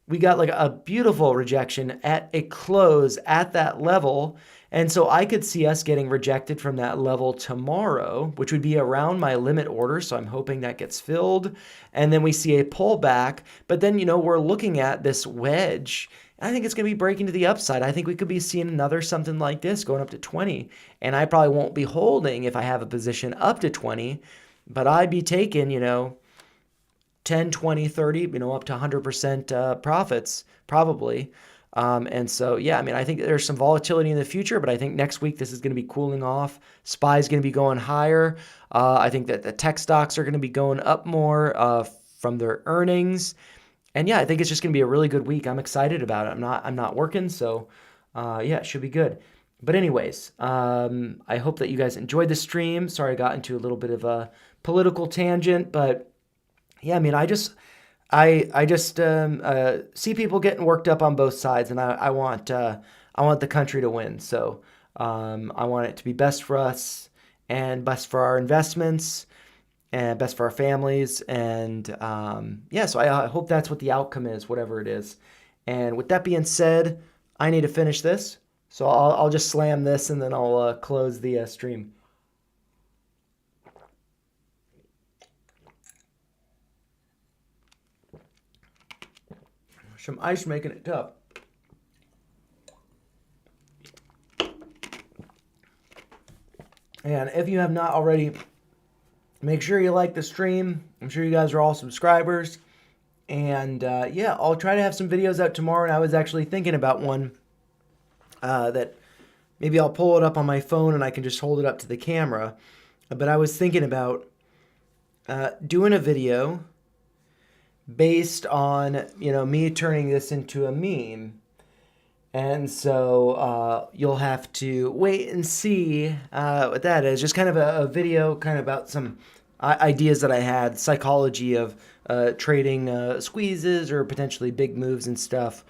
We got like a beautiful rejection at a close at that level. And so I could see us getting rejected from that level tomorrow, which would be around my limit order. So I'm hoping that gets filled. And then we see a pullback. But then, we're looking at this wedge. I think it's going to be breaking to the upside. I think we could be seeing another something like this going up to 20. And I probably won't be holding if I have a position up to 20, but I'd be taking, 10, 20, 30, up to 100% profits probably. And so, yeah, I mean, I think there's some volatility in the future, but I think next week this is going to be cooling off. SPY is going to be going higher. I think that the tech stocks are going to be going up more from their earnings. And yeah, I think it's just going to be a really good week. I'm excited about it. I'm not working, so yeah, it should be good. But anyways, I hope that you guys enjoyed the stream. Sorry I got into a little bit of a political tangent, but yeah, I mean, I just see people getting worked up on both sides, and I want the country to win. So I want it to be best for us and best for our investments and best for our families. And yeah, so I hope that's what the outcome is, whatever it is. And with that being said, I need to finish this, so I'll just slam this and then I'll close the stream. Some ice making it tough. And if you have not already, make sure you like the stream. I'm sure you guys are all subscribers. And yeah, I'll try to have some videos out tomorrow. And I was actually thinking about one that maybe I'll pull it up on my phone and I can just hold it up to the camera. But I was thinking about doing a video based on, me turning this into a meme. And so you'll have to wait and see what that is. Just kind of a video kind of about some ideas that I had, psychology of trading squeezes or potentially big moves and stuff.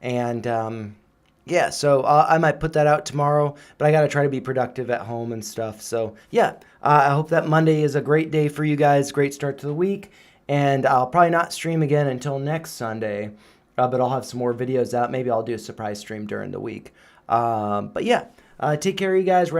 And yeah, so I might put that out tomorrow, but I got to try to be productive at home and stuff. So yeah, I hope that Monday is a great day for you guys. Great start to the week. And I'll probably not stream again until next Sunday, but I'll have some more videos out. Maybe I'll do a surprise stream during the week. But yeah, take care of you guys.